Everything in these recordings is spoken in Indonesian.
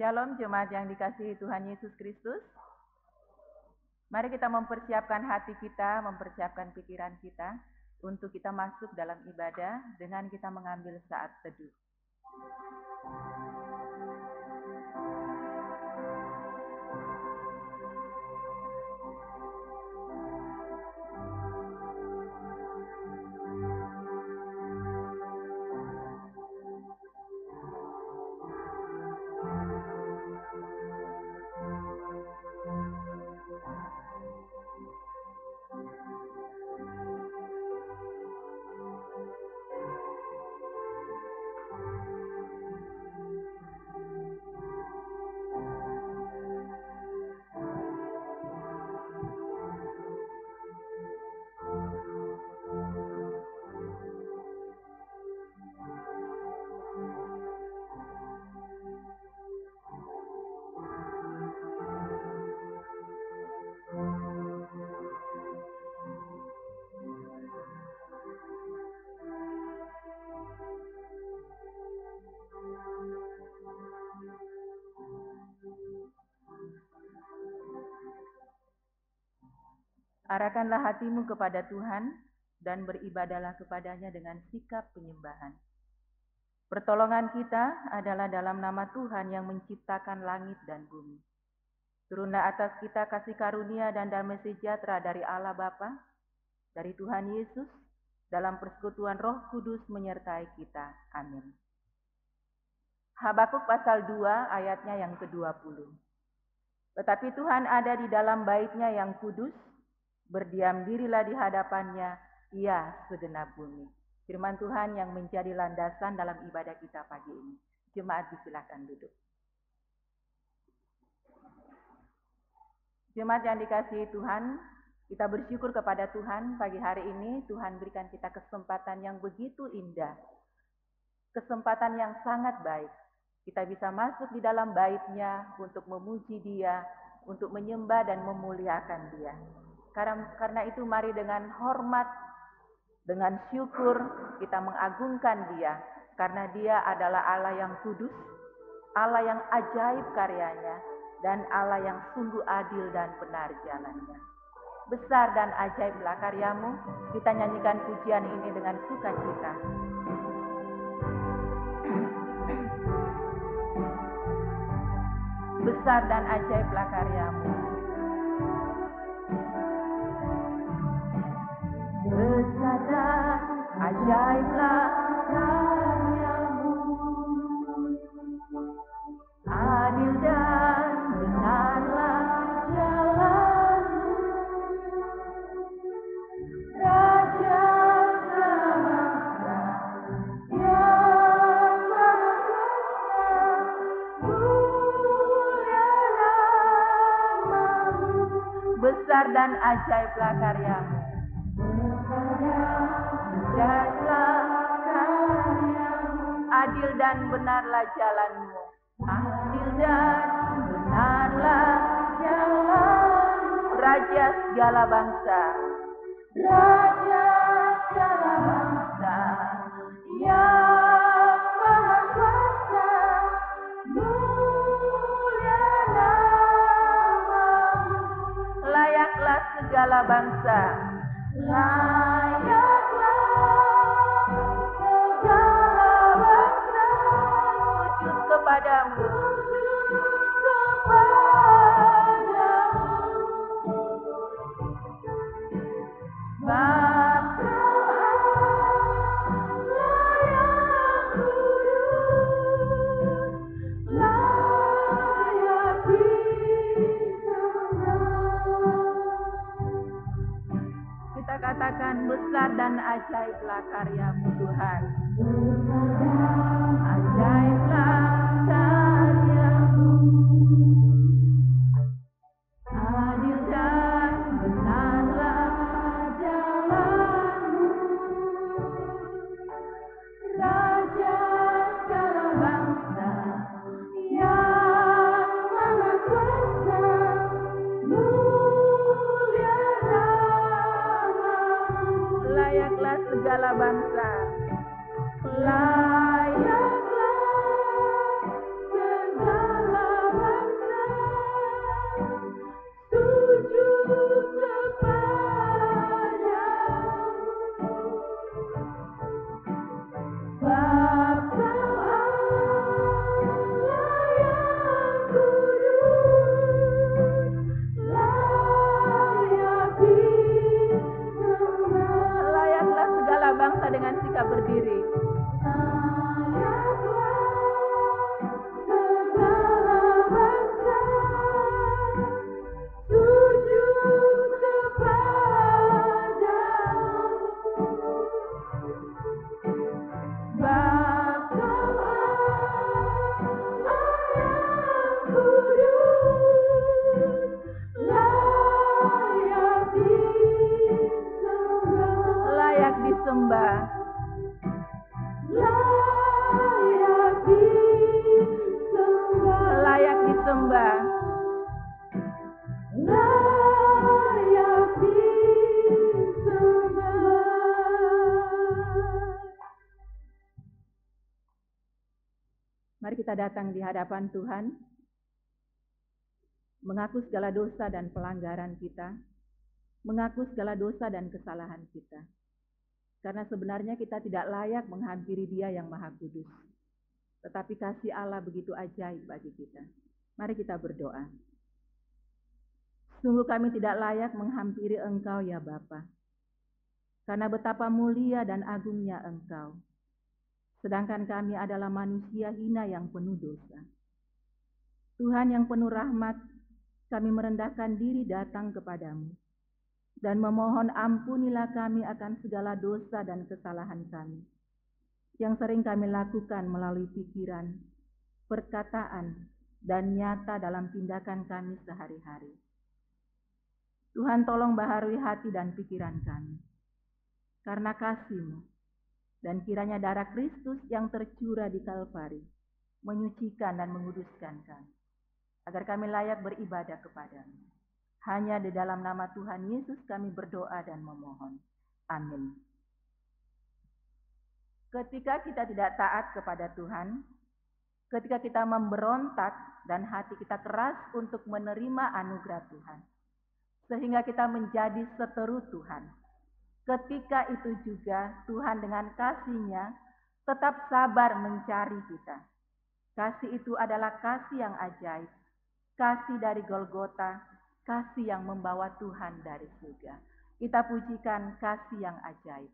Shalom jemaat yang dikasihi Tuhan Yesus Kristus. Mari kita mempersiapkan hati kita, mempersiapkan pikiran kita untuk kita masuk dalam ibadah dengan kita mengambil saat teduh. Arahkanlah hatimu kepada Tuhan dan beribadahlah kepadanya dengan sikap penyembahan. Pertolongan kita adalah dalam nama Tuhan yang menciptakan langit dan bumi. Turunlah atas kita kasih karunia dan damai sejahtera dari Allah Bapa, dari Tuhan Yesus, dalam persekutuan Roh Kudus menyertai kita. Amin. Habakuk pasal 2 ayatnya yang ke-20. Tetapi Tuhan ada di dalam bait-Nya yang kudus, berdiam dirilah di hadapannya, ia segenap bumi. Firman Tuhan yang menjadi landasan dalam ibadah kita pagi ini. Jemaat disilakan duduk. Jemaat yang dikasihi Tuhan, kita bersyukur kepada Tuhan pagi hari ini. Tuhan berikan kita kesempatan yang begitu indah. Kesempatan yang sangat baik. Kita bisa masuk di dalam bait-Nya untuk memuji Dia, untuk menyembah dan memuliakan Dia. Karena itu mari dengan hormat, dengan syukur kita mengagungkan Dia. Karena Dia adalah Allah yang kudus, Allah yang ajaib karyanya, dan Allah yang sungguh adil dan benar jalannya. Besar dan ajaiblah karyamu, kita nyanyikan pujian ini dengan sukacita. Besar dan ajaiblah karyamu. Besar dan ajaiblah karyamu, adil dan benarlah jalanmu, Raja semesta yang maha kuasa, mulia namamu. Besar dan ajaiblah karyamu. Adil dan benarlah jalanmu. Adil dan benarlah jalanmu. Raja segala bangsa. Raja segala bangsa yang maha kuasa, mulia namamu. Layaklah segala bangsa. Layaklah segala bangsa sujud kepadamu, sebab Tuhanlah yang kudus, layak disembah. Kita katakan besar dan ajaiblah karyamu Tuhan. Ajaiblah karyamu, adil dan benarlah jalanmu, Raja segala bangsa yang maha kuasa, mulia namamu. Layaklah segala bangsa. Mari kita datang di hadapan Tuhan, mengaku segala dosa dan pelanggaran kita, mengaku segala dosa dan kesalahan kita. Karena sebenarnya kita tidak layak menghampiri Dia yang Maha Kudus. Tetapi kasih Allah begitu ajaib bagi kita. Mari kita berdoa. Sungguh kami tidak layak menghampiri Engkau ya Bapa. Karena betapa mulia dan agungnya Engkau. Sedangkan kami adalah manusia hina yang penuh dosa. Tuhan yang penuh rahmat, kami merendahkan diri datang kepadamu. Dan memohon ampunilah kami akan segala dosa dan kesalahan kami. Yang sering kami lakukan melalui pikiran, perkataan, dan nyata dalam tindakan kami sehari-hari. Tuhan tolong baharui hati dan pikiran kami. Karena kasih-Mu, dan kiranya darah Kristus yang tercurah di Kalvari menyucikan dan menguduskan kami, agar kami layak beribadah kepada-Mu. Hanya di dalam nama Tuhan Yesus kami berdoa dan memohon. Amin. Ketika kita tidak taat kepada Tuhan, ketika kita memberontak dan hati kita keras untuk menerima anugerah Tuhan, sehingga kita menjadi seteru Tuhan, ketika itu juga Tuhan dengan kasih-Nya tetap sabar mencari kita. Kasih itu adalah kasih yang ajaib, kasih dari Golgota, kasih yang membawa Tuhan dari surga. Kita pujikan kasih yang ajaib.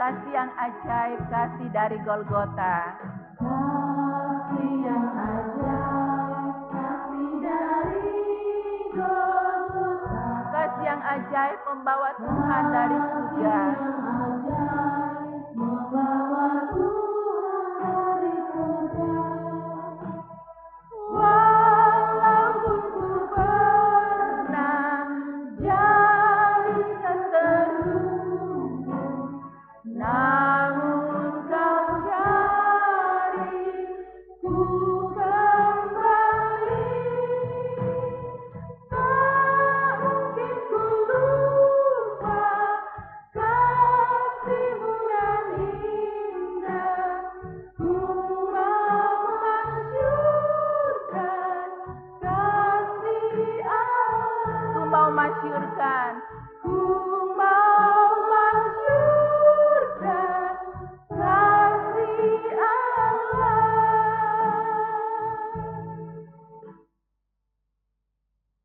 Kasih yang ajaib, kasih dari Golgota. Kasih yang ajaib, kasih dari Golgota. Kasih yang ajaib membawa Tuhan dari surga. Membawa Tuhan dari surga. Walaupun ku pernah jadi seteru, namun Kau cari ku kembali. Tak mungkin ku lupa kasih-Mu yang indah. Ku mau masyurkan kasih Allah. Ku mau masyurkan. Ku mau masyurkan kasih Allah.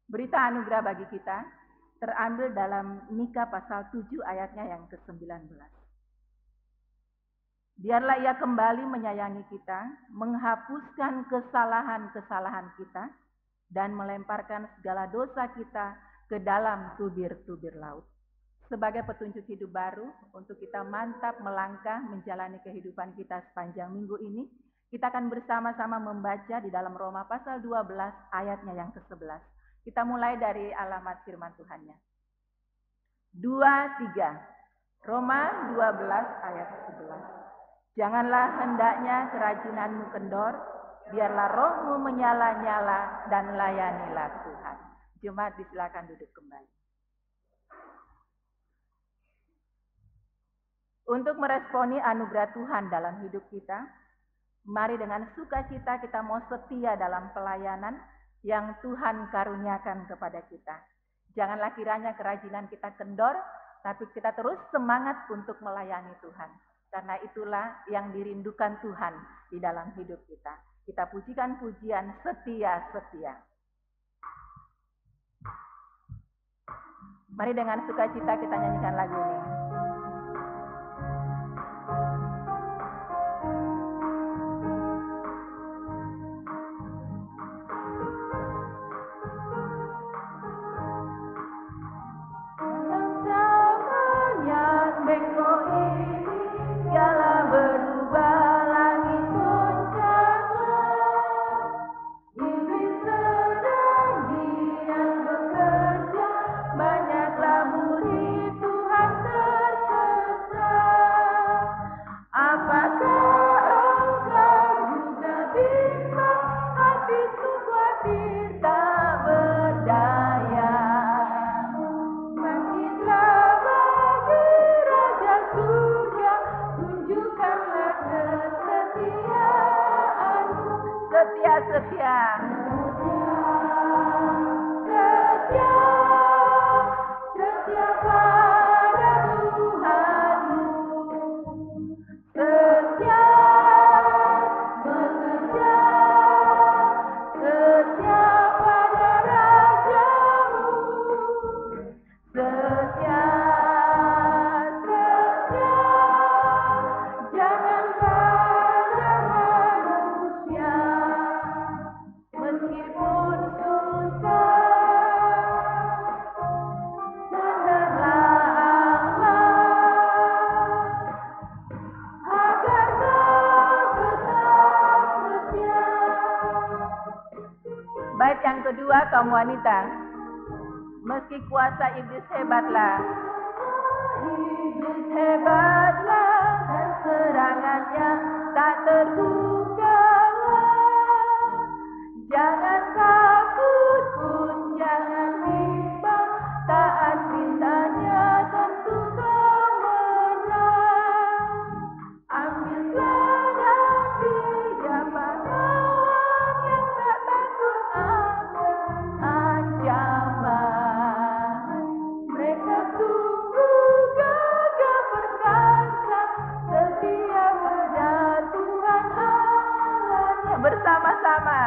Berita anugerah bagi kita terambil dalam Mika pasal 7 ayatnya yang ke-19. Biarlah Ia kembali menyayangi kita, menghapuskan kesalahan-kesalahan kita, dan melemparkan segala dosa kita ke dalam tubir-tubir laut. Sebagai petunjuk hidup baru untuk kita mantap melangkah menjalani kehidupan kita sepanjang minggu ini, kita akan bersama-sama membaca di dalam Roma pasal 12 ayatnya yang ke-11. Kita mulai dari alamat firman Tuhannya. 2, 3. Roma 12 ayat 11. Janganlah hendaknya kerajinanmu kendor, biarlah rohmu menyala-nyala dan layanilah Tuhan. Jemaat disilakan duduk kembali. Untuk meresponi anugerah Tuhan dalam hidup kita, mari dengan sukacita kita mau setia dalam pelayanan yang Tuhan karuniakan kepada kita. Janganlah kiranya kerajinan kita kendor, tapi kita terus semangat untuk melayani Tuhan. Karena itulah yang dirindukan Tuhan di dalam hidup kita. Kita pujikan pujian setia-setia. Mari dengan sukacita kita nyanyikan lagu ini. Bait yang kedua, kaum wanita. Meski kuasa iblis hebatlah, iblis hebatlah dan serangannya tak terduga. Jangan takut pun jangan bimbang, taat pintanya tentu kau menang. Ambillah dan tidak pahlawan yang tak takut akan ancaman. Mereka sungguh gagah perkasa, setia pada Tuhan Allahnya. Bersama-sama.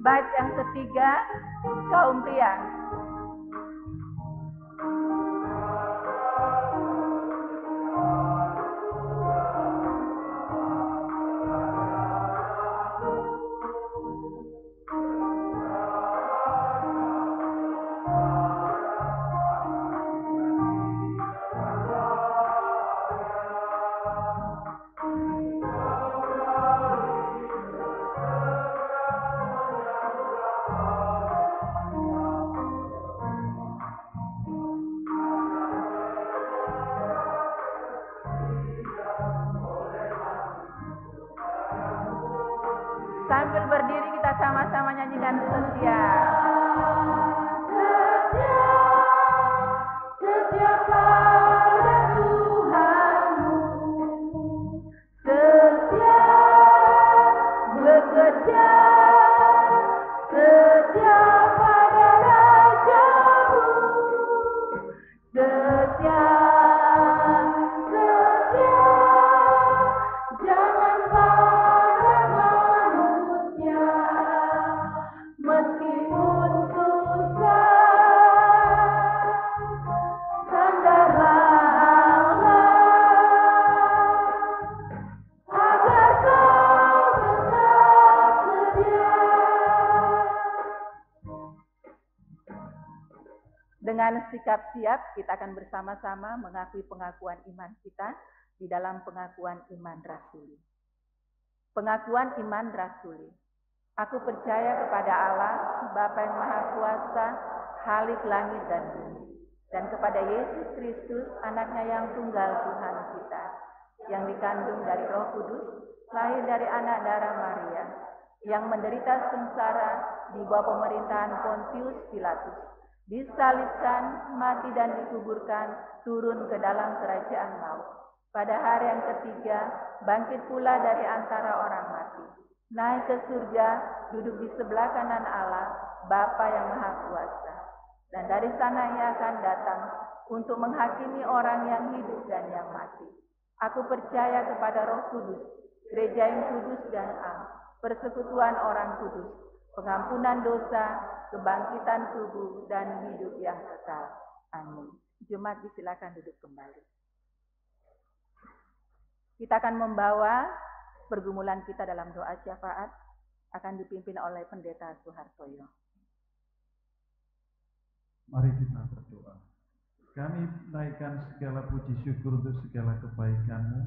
Bait yang ketiga, kaum pria. Sambil berdiri kita sama-sama nyanyikan setia. Setia pada Tuhanmu, setia bekerja, setia pada Rajamu, setia, jangan pada meskipun susah. Dengan sikap siap, kita akan bersama-sama mengakui pengakuan iman kita di dalam pengakuan iman rasuli. Pengakuan iman rasuli. Aku percaya kepada Allah, Bapa yang Maha Kuasa, Khalik langit dan bumi, dan kepada Yesus Kristus, anaknya yang tunggal Tuhan kita, yang dikandung dari Roh Kudus, lahir dari anak darah Maria, yang menderita sengsara di bawah pemerintahan Pontius Pilatus, disalibkan, mati dan dikuburkan, turun ke dalam kerajaan maut. Pada hari yang ketiga, bangkit pula dari antara orang mati, naik ke surga, duduk di sebelah kanan Allah, Bapa yang Maha Kuasa. Dan dari sana ia akan datang untuk menghakimi orang yang hidup dan yang mati. Aku percaya kepada Roh Kudus, gereja yang kudus dan am, persekutuan orang kudus, pengampunan dosa, kebangkitan tubuh, dan hidup yang kekal. Amin. Jemaat disilakan duduk kembali. Kita akan membawa pergumulan kita dalam doa syafaat, akan dipimpin oleh Pendeta Suhartoyo. Mari kita berdoa. Kami naikkan segala puji syukur untuk segala kebaikan-Mu,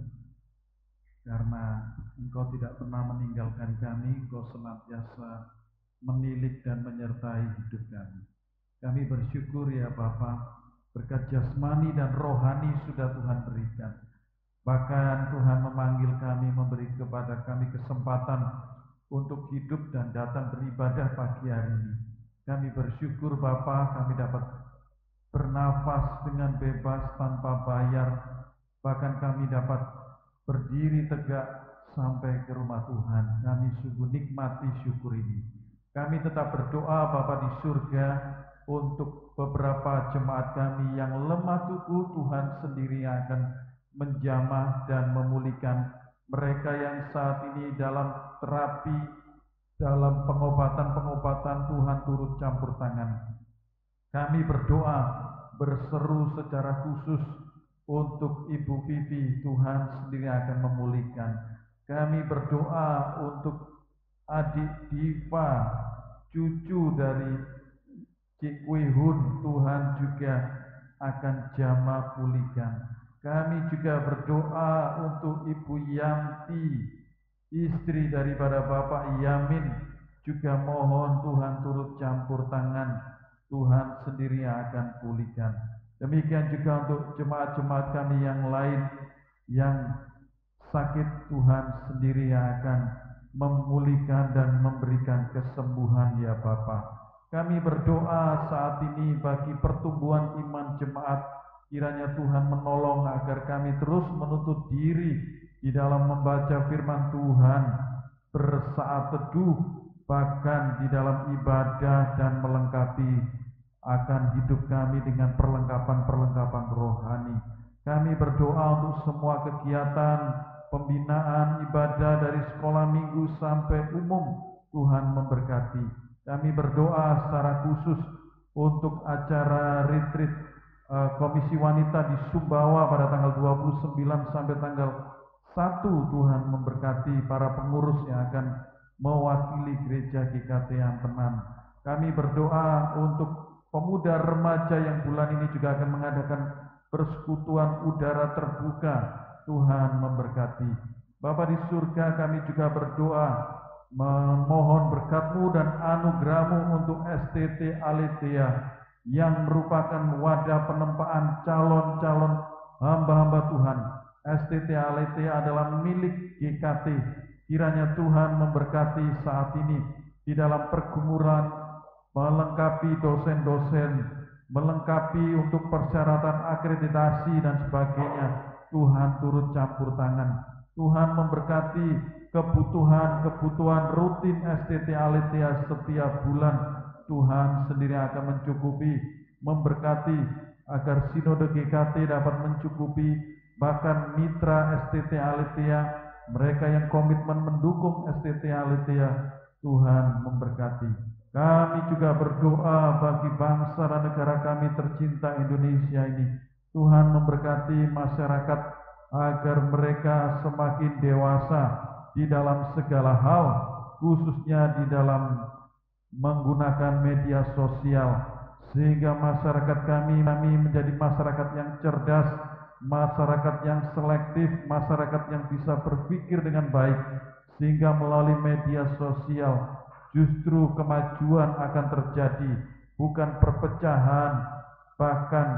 karena Engkau tidak pernah meninggalkan kami, Engkau senantiasa menilik dan menyertai hidup kami. Kami bersyukur ya Bapa, berkat jasmani dan rohani sudah Tuhan berikan. Bahkan Tuhan memanggil kami, memberi kepada kami kesempatan untuk hidup dan datang beribadah pagi hari ini. Kami bersyukur Bapa, kami dapat bernafas dengan bebas tanpa bayar. Bahkan kami dapat berdiri tegak sampai ke rumah Tuhan. Kami sungguh nikmati syukur ini. Kami tetap berdoa Bapa di surga untuk beberapa jemaat kami yang lemah tubuh. Tuhan sendiri akan menjamah dan memulihkan mereka yang saat ini dalam terapi, dalam pengobatan-pengobatan. Tuhan turut campur tangan. Kami berdoa berseru secara khusus untuk Ibu Vivi, Tuhan sendiri akan memulihkan. Kami berdoa untuk adik Diva, cucu dari Cik Wihun, Tuhan juga akan jamah pulihkan. Kami juga berdoa untuk Ibu Yanti, istri daripada Bapak Yamin, juga mohon Tuhan turut campur tangan. Tuhan sendiri yang akan pulihkan. Demikian juga untuk jemaat-jemaat kami yang lain yang sakit, Tuhan sendiri yang akan memulihkan dan memberikan kesembuhan ya Bapa. Kami berdoa saat ini bagi pertumbuhan iman jemaat, kiranya Tuhan menolong agar kami terus menuntut diri di dalam membaca firman Tuhan, bersaat teduh, bahkan di dalam ibadah, dan melengkapi akan hidup kami dengan perlengkapan-perlengkapan rohani. Kami berdoa untuk semua kegiatan pembinaan ibadah dari sekolah minggu sampai umum, Tuhan memberkati. Kami berdoa secara khusus untuk acara retreat Komisi Wanita di Sumbawa pada tanggal 29 sampai tanggal 1. Tuhan memberkati para pengurus yang akan mewakili gereja GKT Ampenan. Kami berdoa untuk pemuda remaja yang bulan ini juga akan mengadakan persekutuan udara terbuka. Tuhan memberkati. Bapa di surga, kami juga berdoa memohon berkat-Mu dan anugerah-Mu untuk STT Aletheia yang merupakan wadah penempaan calon-calon hamba-hamba Tuhan. STT Aletheia adalah milik GKT. Kiranya Tuhan memberkati saat ini di dalam pergumulan, melengkapi dosen-dosen, melengkapi untuk persyaratan akreditasi dan sebagainya. Tuhan turut campur tangan. Tuhan memberkati kebutuhan-kebutuhan rutin STT Aletheia setiap bulan. Tuhan sendiri akan mencukupi, memberkati agar sinode GKT dapat mencukupi, bahkan mitra STT Aletheia, mereka yang komitmen mendukung STT Aletheia, Tuhan memberkati. Kami juga berdoa bagi bangsa dan negara kami tercinta Indonesia ini. Tuhan memberkati masyarakat agar mereka semakin dewasa di dalam segala hal, khususnya di dalam menggunakan media sosial, sehingga masyarakat kami menjadi masyarakat yang cerdas, masyarakat yang selektif, masyarakat yang bisa berpikir dengan baik, sehingga melalui media sosial justru kemajuan akan terjadi, bukan perpecahan, bahkan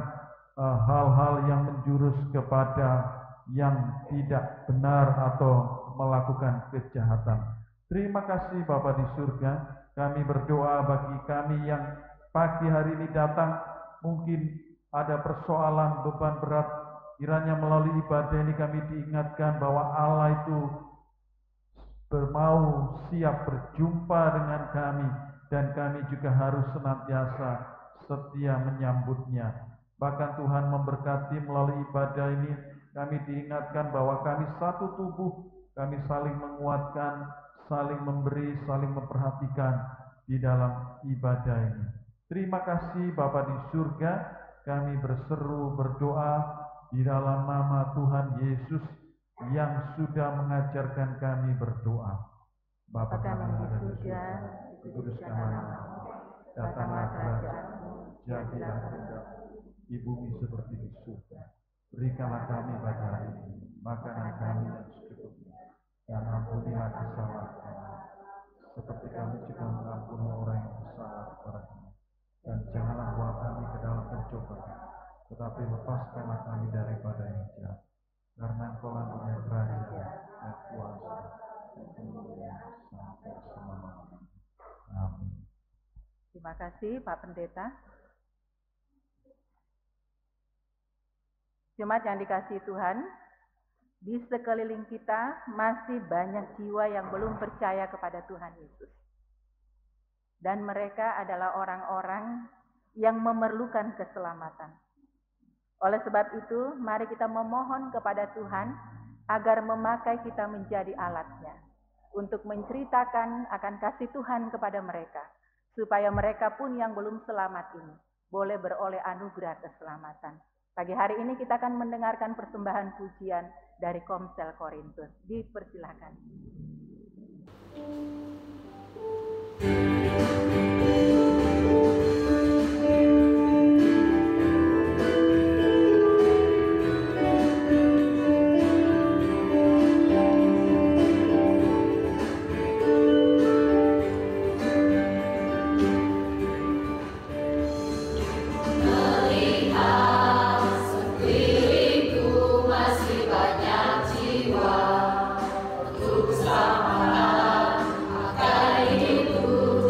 hal-hal yang menjurus kepada yang tidak benar atau melakukan kejahatan. Terima kasih Bapa di surga. Kami berdoa bagi kami yang pagi hari ini datang, mungkin ada persoalan beban berat. Kiranya melalui ibadah ini kami diingatkan bahwa Allah itu bermau siap berjumpa dengan kami, dan kami juga harus senantiasa setia menyambutnya. Bahkan Tuhan memberkati melalui ibadah ini, kami diingatkan bahwa kami satu tubuh, kami saling menguatkan, saling memberi, saling memperhatikan di dalam ibadah ini. Terima kasih Bapa di surga, kami berseru berdoa di dalam nama Tuhan Yesus yang sudah mengajarkan kami berdoa. Bapa kami yang ada di surga, dikuduskanlah namamu, datanglah kerajaanmu, jadilah kehendakmu di bumi seperti di surga. Berikanlah kami pada hari ini makanan kami yang secukupnya, dan ampunilah kesalahan kami, seperti kami juga mengampuni orang yang bersalah kepada kami. Dan janganlah bawa kami ke dalam pencobaan, tetapi lepaskanlah kami daripada yang jahat. Karena Engkau punya kerajaan dan kuasa dan kemuliaan sampai selama-lamanya. Amin. Terima kasih Pak Pendeta. Jemaat yang dikasihi Tuhan, di sekeliling kita masih banyak jiwa yang belum percaya kepada Tuhan Yesus. Dan mereka adalah orang-orang yang memerlukan keselamatan. Oleh sebab itu, mari kita memohon kepada Tuhan agar memakai kita menjadi alatnya untuk menceritakan akan kasih Tuhan kepada mereka, supaya mereka pun yang belum selamat ini boleh beroleh anugerah keselamatan. Pagi hari ini kita akan mendengarkan persembahan pujian dari Komsel Korintus. Dipersilakan. Untuk selamatan akan hidup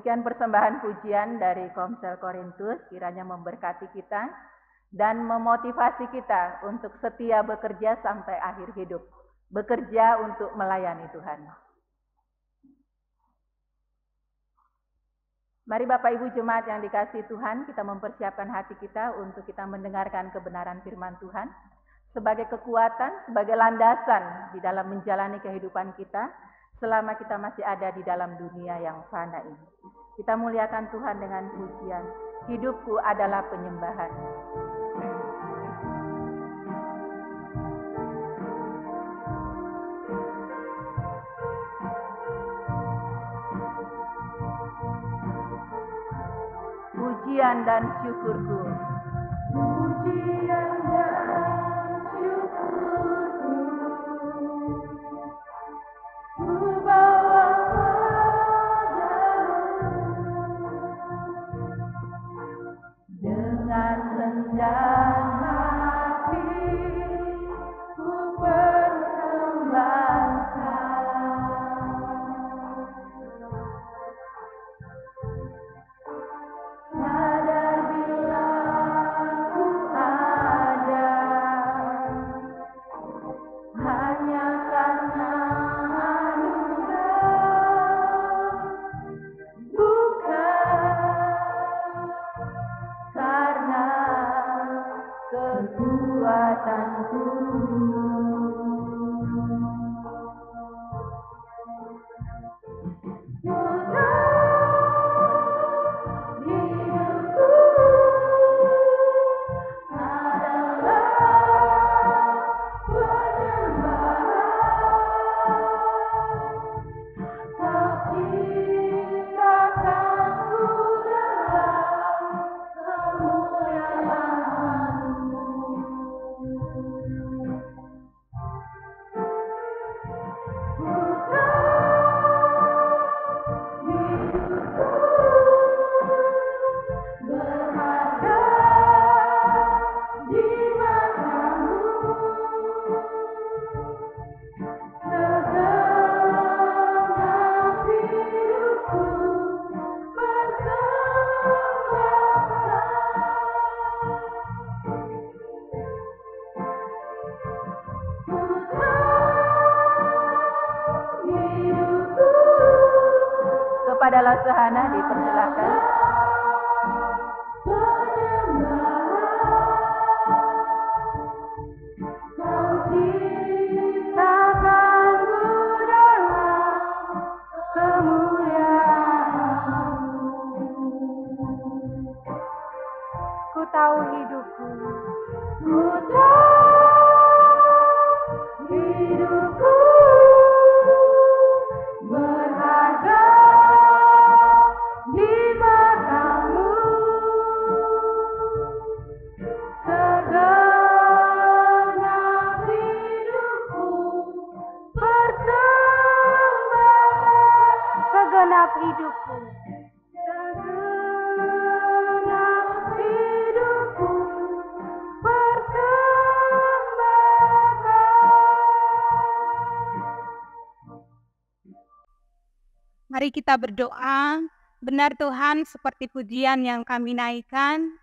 Demikian persembahan pujian dari Komsel Korintus, kiranya memberkati kita dan memotivasi kita untuk setia bekerja sampai akhir hidup. Bekerja untuk melayani Tuhan. Mari Bapak Ibu Jemaat yang dikasihi Tuhan, kita mempersiapkan hati kita untuk kita mendengarkan kebenaran firman Tuhan sebagai kekuatan, sebagai landasan di dalam menjalani kehidupan kita selama kita masih ada di dalam dunia yang fana ini. Kita muliakan Tuhan dengan pujian, hidupku adalah penyembahan. Pujian dan syukurku. Pujian dan syukurku. Ku bawa padamu dengan rendah hati ku persembahkan. Sadar bila ku ada hanya karena anugerah, bukan karena kekuatanku. Kepada Lasahana dipersilakan. Ku tahu hidupku. Ku tahu hidupku berharga di matamu. Segenap hidupku persembahkan. Segenap hidupku. Segenap hidupku persembahkan. Mari kita berdoa. Benar Tuhan, seperti pujian yang kami naikkan,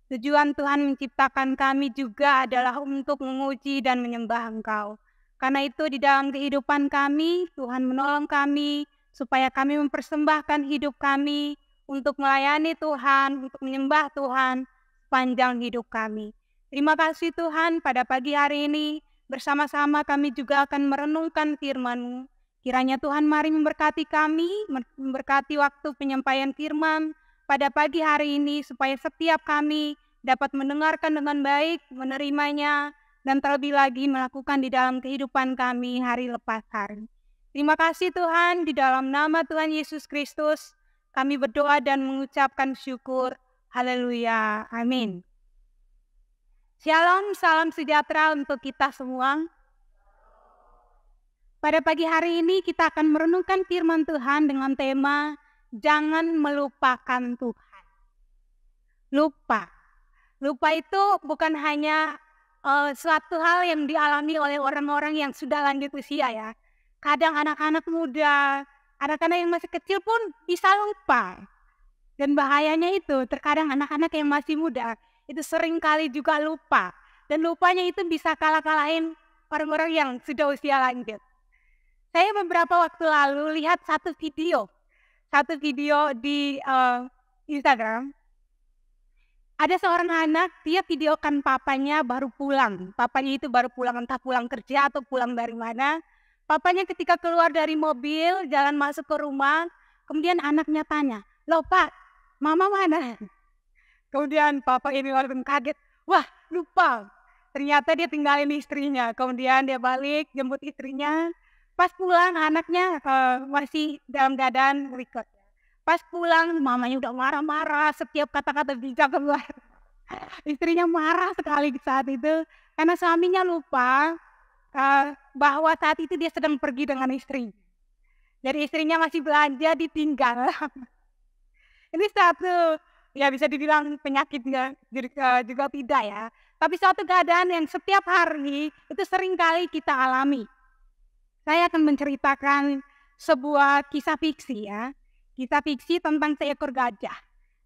tujuan Tuhan menciptakan kami juga adalah untuk menguji dan menyembah Engkau. Karena itu di dalam kehidupan kami, Tuhan menolong kami supaya kami mempersembahkan hidup kami untuk melayani Tuhan, untuk menyembah Tuhan sepanjang hidup kami. Terima kasih Tuhan, pada pagi hari ini bersama-sama kami juga akan merenungkan firman-Mu. Kiranya Tuhan mari memberkati kami, memberkati waktu penyampaian firman pada pagi hari ini supaya setiap kami dapat mendengarkan dengan baik, menerimanya, dan terlebih lagi melakukan di dalam kehidupan kami hari lepas hari. Terima kasih Tuhan, di dalam nama Tuhan Yesus Kristus, kami berdoa dan mengucapkan syukur. Haleluya. Amin. Shalom, salam sejahtera untuk kita semua. Pada pagi hari ini kita akan merenungkan firman Tuhan dengan tema jangan melupakan Tuhan. Lupa itu bukan hanya suatu hal yang dialami oleh orang-orang yang sudah lanjut usia ya. Kadang anak-anak muda, anak-anak yang masih kecil pun bisa lupa. Dan bahayanya itu, terkadang anak-anak yang masih muda itu sering kali juga lupa. Dan lupanya itu bisa kalah-kalahin orang-orang yang sudah usia lanjut. Saya beberapa waktu lalu lihat satu video di Instagram. Ada seorang anak, dia videokan papanya baru pulang. Papanya itu baru pulang, entah pulang kerja atau pulang dari mana. Papanya ketika keluar dari mobil, jalan masuk ke rumah, kemudian anaknya tanya, "Loh Pak, Mama mana?" Kemudian papa ini langsung kaget, wah lupa. Ternyata dia tinggalin istrinya. Kemudian dia balik, jemput istrinya. Pas pulang anaknya masih dalam keadaan record. Pas pulang mamanya udah marah-marah, setiap kata-kata bijak keluar. Istrinya marah sekali saat itu karena suaminya lupa bahwa saat itu dia sedang pergi dengan istri. Jadi istrinya masih belanja, ditinggal. Ini satu, ya bisa dibilang penyakit juga tidak ya. Tapi suatu keadaan yang setiap hari itu sering kali kita alami. Saya akan menceritakan sebuah kisah fiksi ya. Kisah fiksi tentang seekor gajah.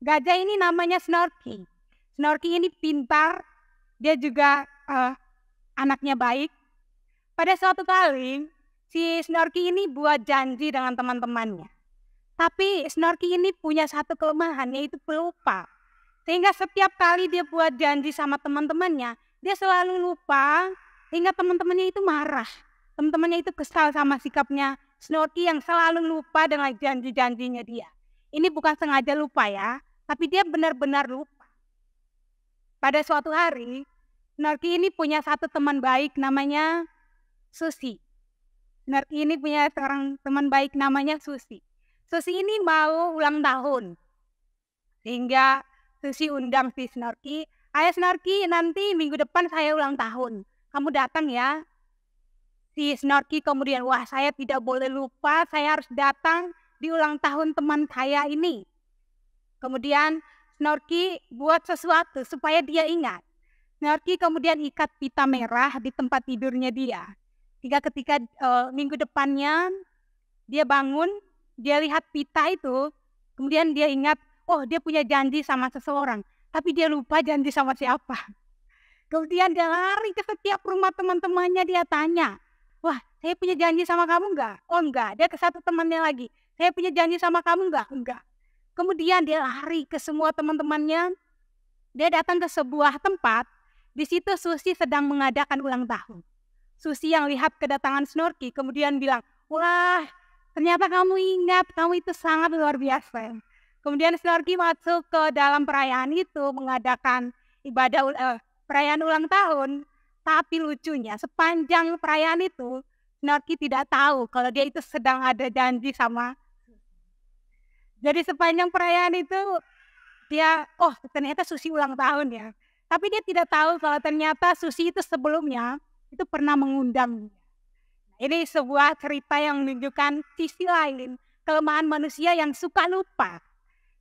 Gajah ini namanya Snorky. Snorky ini pintar, dia juga anaknya baik. Pada suatu kali, si Snorky ini buat janji dengan teman-temannya. Tapi Snorky ini punya satu kelemahan, yaitu pelupa. Sehingga setiap kali dia buat janji sama teman-temannya, dia selalu lupa, hingga teman-temannya itu marah. Teman-temannya itu kesal sama sikapnya Snorky yang selalu lupa dengan janji-janjinya dia. Ini bukan sengaja lupa ya, tapi dia benar-benar lupa. Pada suatu hari, Snorky ini punya satu teman baik namanya Susi. Snorky ini punya seorang teman baik namanya Susi. Susi ini mau ulang tahun. Sehingga Susi undang si Snorky, "Ayo Snorky, nanti minggu depan saya ulang tahun. Kamu datang ya." Si Snorky kemudian, wah saya tidak boleh lupa, saya harus datang di ulang tahun teman saya ini. Kemudian Snorky buat sesuatu supaya dia ingat. Snorky kemudian ikat pita merah di tempat tidurnya dia. Hingga ketika minggu depannya dia bangun, dia lihat pita itu, kemudian dia ingat, oh dia punya janji sama seseorang, tapi dia lupa janji sama siapa. Kemudian dia lari ke setiap rumah teman-temannya, dia tanya, "Wah, saya punya janji sama kamu enggak?" "Oh enggak." Dia ke satu temannya lagi, "Saya punya janji sama kamu enggak?" "Enggak." Kemudian dia lari ke semua teman-temannya. Dia datang ke sebuah tempat, di situ Susi sedang mengadakan ulang tahun. Susi yang lihat kedatangan Snorky kemudian bilang, "Wah, ternyata kamu ingat, kamu itu sangat luar biasa." Kemudian Snorky masuk ke dalam perayaan itu, mengadakan perayaan ulang tahun. Tapi lucunya sepanjang perayaan itu Snorky tidak tahu kalau dia itu sedang ada janji sama. Jadi sepanjang perayaan itu dia, oh ternyata Susi ulang tahun ya. Tapi dia tidak tahu kalau ternyata Susi itu sebelumnya itu pernah mengundang. Ini sebuah cerita yang menunjukkan sisi lain kelemahan manusia yang suka lupa.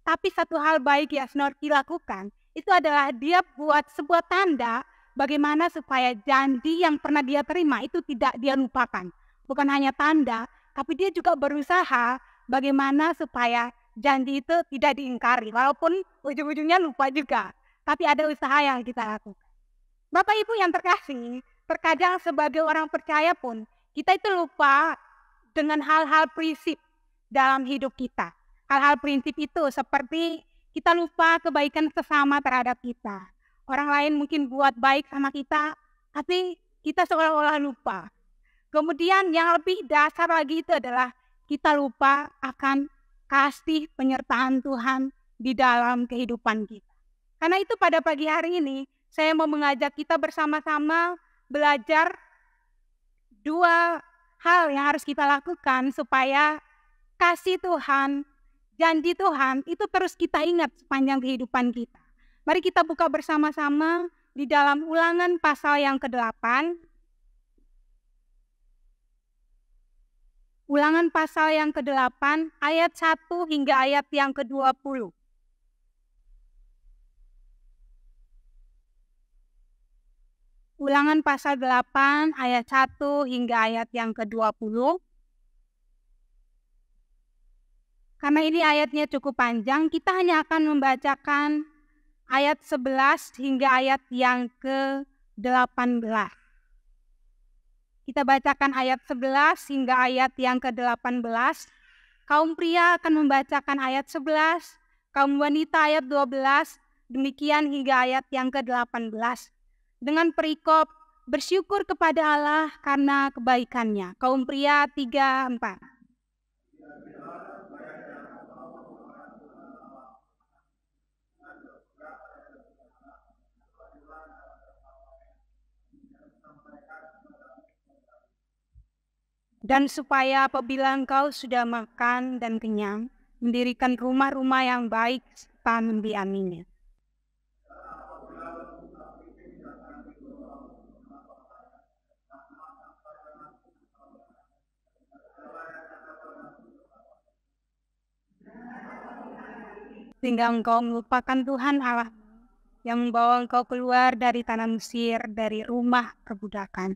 Tapi satu hal baik yang Snorky lakukan itu adalah dia buat sebuah tanda bagaimana supaya janji yang pernah dia terima itu tidak dia lupakan. Bukan hanya tanda, tapi dia juga berusaha bagaimana supaya janji itu tidak diingkari. Walaupun ujung-ujungnya lupa juga, tapi ada usaha yang kita lakukan. Bapak Ibu yang terkasih, terkadang sebagai orang percaya pun, kita itu lupa dengan hal-hal prinsip dalam hidup kita. Hal-hal prinsip itu seperti kita lupa kebaikan sesama terhadap kita. Orang lain mungkin buat baik sama kita, tapi kita seolah-olah lupa. Kemudian yang lebih dasar lagi itu adalah kita lupa akan kasih penyertaan Tuhan di dalam kehidupan kita. Karena itu pada pagi hari ini, saya mau mengajak kita bersama-sama belajar dua hal yang harus kita lakukan supaya kasih Tuhan, janji Tuhan itu terus kita ingat sepanjang kehidupan kita. Mari kita buka bersama-sama di dalam Ulangan pasal yang ke-8. Ulangan pasal yang ke-8 ayat 1 hingga ayat yang ke-20. Ulangan pasal 8 ayat 1 hingga ayat yang ke-20. Karena ini ayatnya cukup panjang, kita hanya akan membacakan ayat 11 hingga ayat yang ke-18. Kita bacakan ayat 11 hingga ayat yang ke-18. Kaum pria akan membacakan ayat 11, kaum wanita ayat 12, demikian hingga ayat yang ke-18. Dengan perikop, bersyukur kepada Allah karena kebaikannya. Kaum pria 3, 4. Dan supaya apabila engkau sudah makan dan kenyang, mendirikan rumah-rumah yang baik serta mendiaminya. Sehingga engkau melupakan Tuhan Allah yang membawa engkau keluar dari tanah Mesir, dari rumah perbudakan.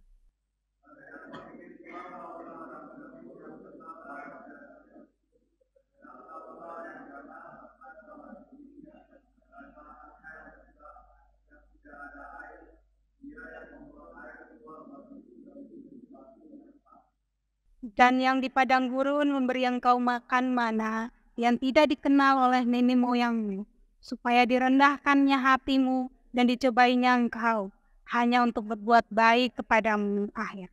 Dan yang di padang gurun memberi engkau makan mana yang tidak dikenal oleh nenek moyangmu, supaya direndahkannya hatimu dan dicobainya engkau, hanya untuk berbuat baik kepadamu akhir.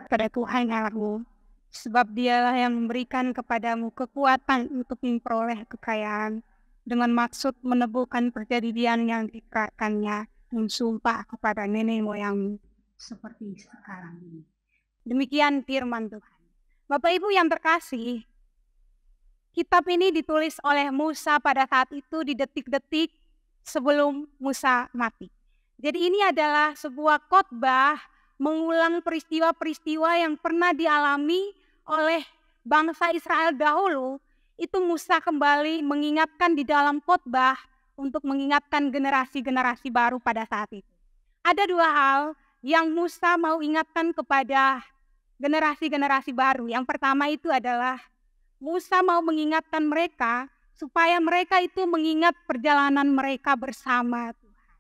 Pada Tuhan Allahmu, sebab dialah yang memberikan kepadamu kekuatan untuk memperoleh kekayaan, dengan maksud menebuhkan perjanjian yang dikatakannya dan sumpah kepada nenek moyangmu, seperti sekarang ini. Demikian firman Tuhan. Bapak Ibu yang terkasih, kitab ini ditulis oleh Musa pada saat itu di detik-detik sebelum Musa mati. Jadi ini adalah sebuah khotbah mengulang peristiwa-peristiwa yang pernah dialami oleh bangsa Israel dahulu. Itu Musa kembali mengingatkan di dalam khotbah untuk mengingatkan generasi-generasi baru pada saat itu. Ada dua hal yang Musa mau ingatkan kepada generasi-generasi baru. Yang pertama itu adalah Musa mau mengingatkan mereka supaya mereka itu mengingat perjalanan mereka bersama Tuhan.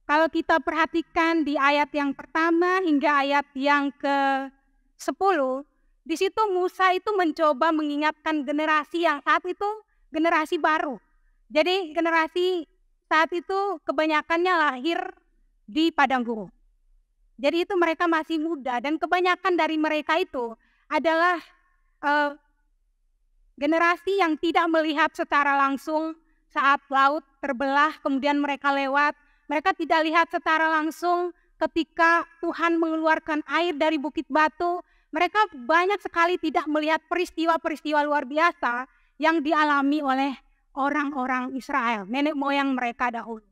Kalau kita perhatikan di ayat yang pertama hingga ayat yang ke-10, di situ Musa itu mencoba mengingatkan generasi yang saat itu generasi baru. Jadi generasi saat itu kebanyakannya lahir di padang gurun. Jadi itu mereka masih muda dan kebanyakan dari mereka itu adalah generasi yang tidak melihat secara langsung saat laut terbelah kemudian mereka lewat. Mereka tidak lihat secara langsung ketika Tuhan mengeluarkan air dari bukit batu. Mereka banyak sekali tidak melihat peristiwa-peristiwa luar biasa yang dialami oleh orang-orang Israel, nenek moyang mereka dahulu.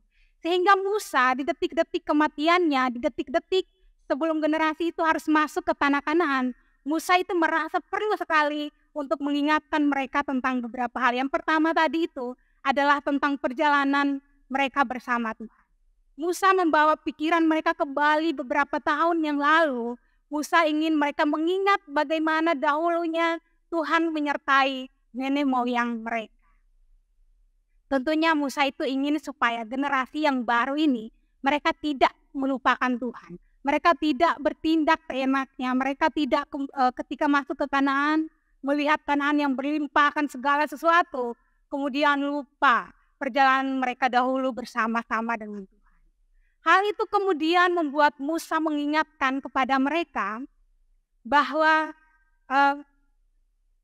Sehingga Musa di detik-detik kematiannya, di detik-detik sebelum generasi itu harus masuk ke tanah Kanaan, Musa itu merasa perlu sekali untuk mengingatkan mereka tentang beberapa hal. Yang pertama tadi itu adalah tentang perjalanan mereka bersama Tuhan. Musa membawa pikiran mereka kembali beberapa tahun yang lalu. Musa ingin mereka mengingat bagaimana dahulunya Tuhan menyertai nenek moyang mereka. Tentunya Musa itu ingin supaya generasi yang baru ini mereka tidak melupakan Tuhan. Mereka tidak bertindak seenaknya. Mereka tidak ketika masuk ke Kanaan melihat Kanaan yang berlimpahkan segala sesuatu, kemudian lupa perjalanan mereka dahulu bersama-sama dengan Tuhan. Hal itu kemudian membuat Musa mengingatkan kepada mereka bahwa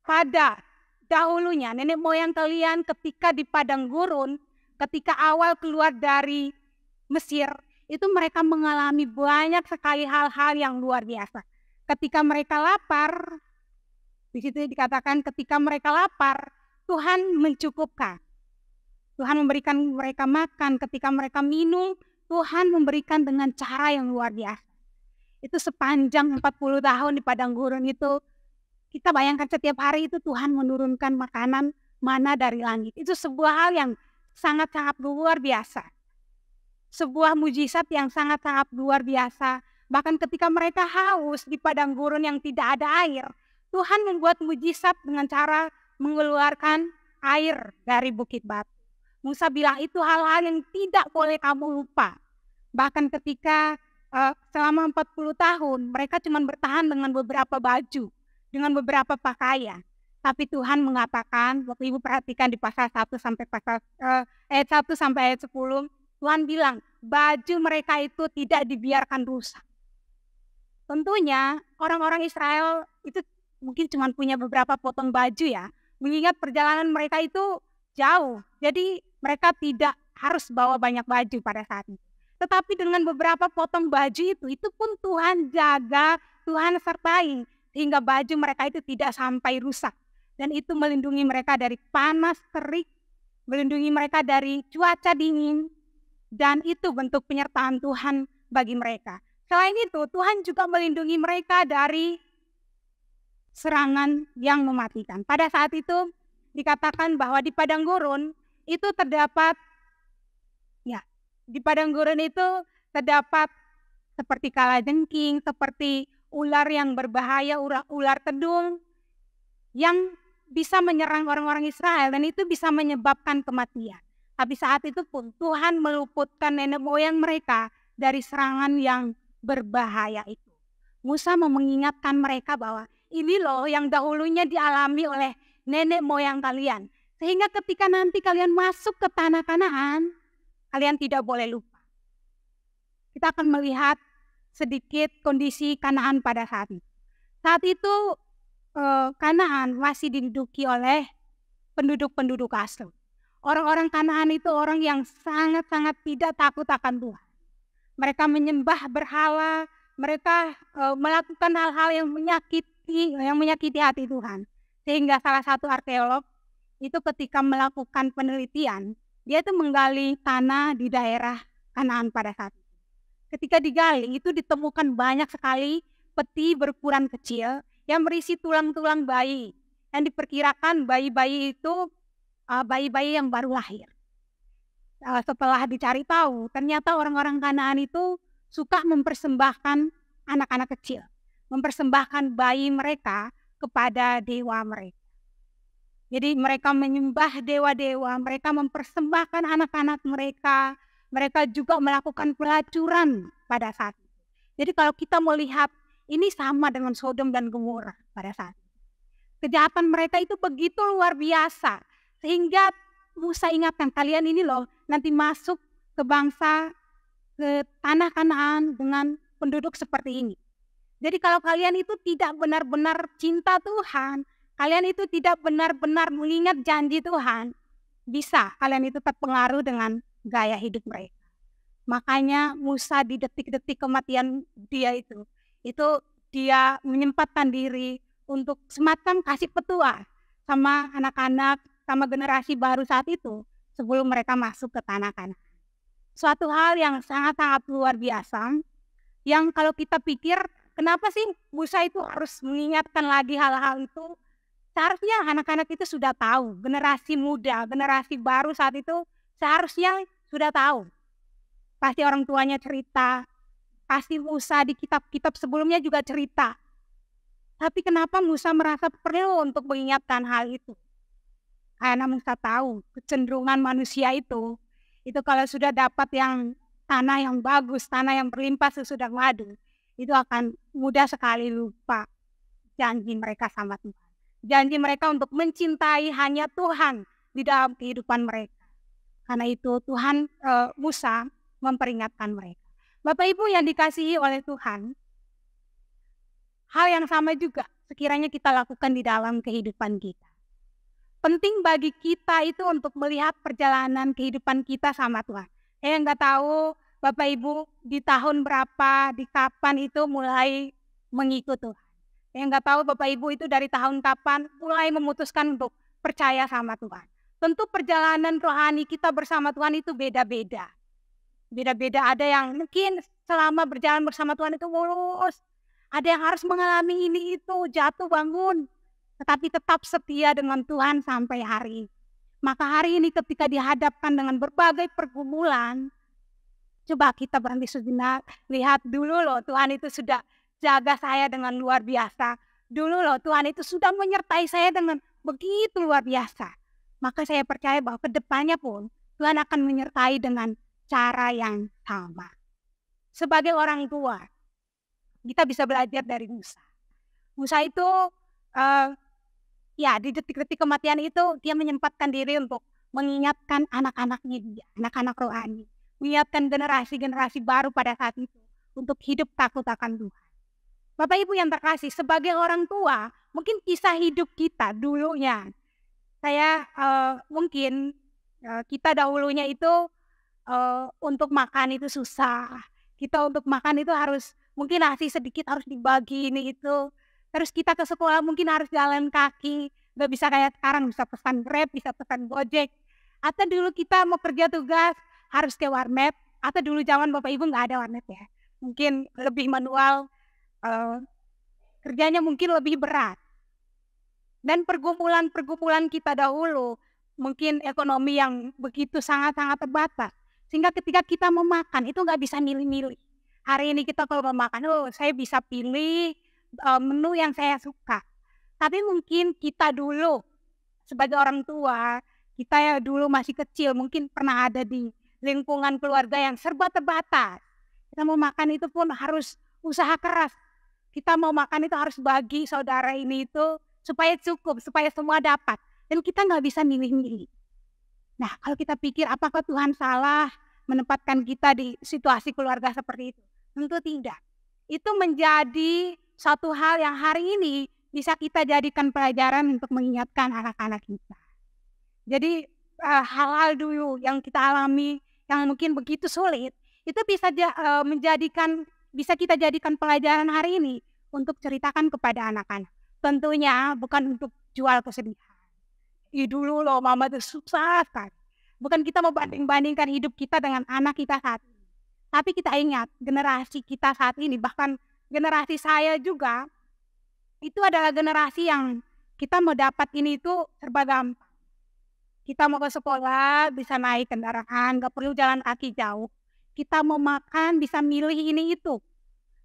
pada dahulunya nenek moyang kalian ketika di padang gurun, ketika awal keluar dari Mesir, itu mereka mengalami banyak sekali hal-hal yang luar biasa. Ketika mereka lapar, di situ dikatakan ketika mereka lapar, Tuhan mencukupkan. Tuhan memberikan mereka makan, ketika mereka minum, Tuhan memberikan dengan cara yang luar biasa. Itu sepanjang 40 tahun di padang gurun itu, kita bayangkan setiap hari itu Tuhan menurunkan makanan mana dari langit. Itu sebuah hal yang sangat-sangat luar biasa. Sebuah mujizat yang sangat-sangat luar biasa. Bahkan ketika mereka haus di padang gurun yang tidak ada air, Tuhan membuat mujizat dengan cara mengeluarkan air dari bukit batu. Musa bilang itu hal-hal yang tidak boleh kamu lupa. Bahkan ketika selama 40 tahun mereka cuma bertahan dengan beberapa baju, dengan beberapa pakaian. Tapi Tuhan mengatakan, waktu Ibu perhatikan di pasal 1 sampai ayat 1 sampai ayat 10, Tuhan bilang, baju mereka itu tidak dibiarkan rusak. Tentunya orang-orang Israel itu mungkin cuma punya beberapa potong baju ya, mengingat perjalanan mereka itu jauh. Jadi mereka tidak harus bawa banyak baju pada saat itu. Tetapi dengan beberapa potong baju itu pun Tuhan jaga, Tuhan sertai, sehingga baju mereka itu tidak sampai rusak. Dan itu melindungi mereka dari panas terik, melindungi mereka dari cuaca dingin, dan itu bentuk penyertaan Tuhan bagi mereka. Selain itu, Tuhan juga melindungi mereka dari serangan yang mematikan. Pada saat itu dikatakan bahwa di padang gurun itu terdapat, di padang gurun itu terdapat seperti kalajengking, seperti ular yang berbahaya, ular tedung yang bisa menyerang orang-orang Israel, dan itu bisa menyebabkan kematian. Tapi saat itu pun Tuhan meluputkan nenek moyang mereka dari serangan yang berbahaya itu. Musa mau mengingatkan mereka bahwa ini loh yang dahulunya dialami oleh nenek moyang kalian. Sehingga ketika nanti kalian masuk ke tanah Kanaan, kalian tidak boleh lupa. Kita akan melihat sedikit kondisi Kanaan pada saat itu. Saat itu Kanaan masih diduduki oleh penduduk-penduduk asli. Orang-orang Kanaan itu orang yang sangat-sangat tidak takut akan Tuhan. Mereka menyembah berhala, mereka melakukan hal-hal yang menyakiti hati Tuhan. Sehingga salah satu arkeolog itu ketika melakukan penelitian, dia itu menggali tanah di daerah Kanaan pada saat itu. Ketika digali itu ditemukan banyak sekali peti berukuran kecil yang berisi tulang-tulang bayi. Yang diperkirakan bayi-bayi itu bayi-bayi yang baru lahir. Setelah dicari tahu, ternyata orang-orang Kanaan itu suka mempersembahkan anak-anak kecil. Mempersembahkan bayi mereka kepada dewa mereka. Jadi mereka menyembah dewa-dewa, mereka mempersembahkan anak-anak mereka. Mereka juga melakukan pelacuran pada saat itu. Jadi kalau kita melihat ini sama dengan Sodom dan Gomora pada saat itu. Kejahatan mereka itu begitu luar biasa. Sehingga Musa ingatkan, kalian ini loh nanti masuk ke tanah Kanaan dengan penduduk seperti ini. Jadi kalau kalian itu tidak benar-benar cinta Tuhan, kalian itu tidak benar-benar mengingat janji Tuhan, bisa kalian itu terpengaruh dengan gaya hidup mereka. Makanya Musa di detik-detik kematian dia itu dia menyempatkan diri untuk semacam kasih petua sama anak-anak, sama generasi baru saat itu sebelum mereka masuk ke tanah Kanaan. Suatu hal yang sangat-sangat luar biasa, yang kalau kita pikir kenapa sih Musa itu harus mengingatkan lagi hal-hal itu? Seharusnya anak-anak itu sudah tahu, generasi muda, generasi baru saat itu seharusnya sudah tahu. Pasti orang tuanya cerita, pasti Musa di kitab-kitab sebelumnya juga cerita. Tapi kenapa Musa merasa perlu untuk mengingatkan hal itu? Karena Musa tahu kecenderungan manusia itu kalau sudah dapat yang tanah yang bagus, tanah yang berlimpah susu dan madu, itu akan mudah sekali lupa janji mereka sama Tuhan. Janji mereka untuk mencintai hanya Tuhan di dalam kehidupan mereka. Karena itu Musa memperingatkan mereka. Bapak Ibu yang dikasihi oleh Tuhan, hal yang sama juga sekiranya kita lakukan di dalam kehidupan kita. Penting bagi kita itu untuk melihat perjalanan kehidupan kita sama Tuhan. Saya nggak tahu Bapak Ibu di tahun berapa, di kapan itu mulai mengikut Tuhan. Saya nggak tahu Bapak Ibu itu dari tahun kapan mulai memutuskan untuk percaya sama Tuhan. Tentu perjalanan rohani kita bersama Tuhan itu beda-beda. Beda-beda, ada yang mungkin selama berjalan bersama Tuhan itu mulus. Ada yang harus mengalami ini itu, jatuh bangun. Tetapi tetap setia dengan Tuhan sampai hari ini. Maka hari ini ketika dihadapkan dengan berbagai pergumulan, coba kita berhenti sejenak, lihat dulu loh Tuhan itu sudah jaga saya dengan luar biasa. Dulu loh Tuhan itu sudah menyertai saya dengan begitu luar biasa. Maka saya percaya bahwa kedepannya pun Tuhan akan menyertai dengan cara yang sama. Sebagai orang tua, kita bisa belajar dari Musa. Musa itu ya di detik-detik kematian itu dia menyempatkan diri untuk mengingatkan anak-anaknya dia, anak-anak rohani. Mengingatkan generasi-generasi baru pada saat itu untuk hidup takut akan Tuhan. Bapak Ibu yang terkasih, sebagai orang tua, mungkin kisah hidup kita dulunya, saya mungkin kita dahulunya itu untuk makan itu susah. Kita untuk makan itu harus, mungkin nasi sedikit harus dibagi ini itu. Terus kita ke sekolah mungkin harus jalan kaki. Gak bisa kayak sekarang, bisa pesan Grab, bisa pesan Gojek. Atau dulu kita mau kerja tugas, harus ke warnet. Atau dulu zaman Bapak Ibu gak ada warnet ya. Mungkin lebih manual, kerjanya mungkin lebih berat. Dan pergumulan kita dahulu, mungkin ekonomi yang begitu sangat-sangat terbatas. Sehingga ketika kita mau makan, itu gak bisa milih-milih. Hari ini kita kalau mau makan, saya bisa pilih menu yang saya suka. Tapi mungkin kita dulu, sebagai orang tua, kita ya dulu masih kecil, mungkin pernah ada di lingkungan keluarga yang serba terbatas. Kita mau makan itu pun harus usaha keras. Kita mau makan itu harus bagi saudara ini itu supaya cukup, supaya semua dapat. Dan kita nggak bisa milih-milih. Nah, kalau kita pikir apakah Tuhan salah menempatkan kita di situasi keluarga seperti itu? Tentu tidak. Itu menjadi satu hal yang hari ini bisa kita jadikan pelajaran untuk mengingatkan anak-anak kita. Jadi hal-hal dulu yang kita alami yang mungkin begitu sulit, itu bisa bisa kita jadikan pelajaran hari ini untuk ceritakan kepada anak-anak. Tentunya bukan untuk jual kesedihan. Dulu loh mama itu susah sekali. Bukan kita mau banding-bandingkan hidup kita dengan anak kita saat ini. Tapi kita ingat generasi kita saat ini, bahkan generasi saya juga, itu adalah generasi yang kita mau dapat ini itu serba gampang. Kita mau ke sekolah bisa naik kendaraan, gak perlu jalan kaki jauh. Kita mau makan bisa milih ini itu.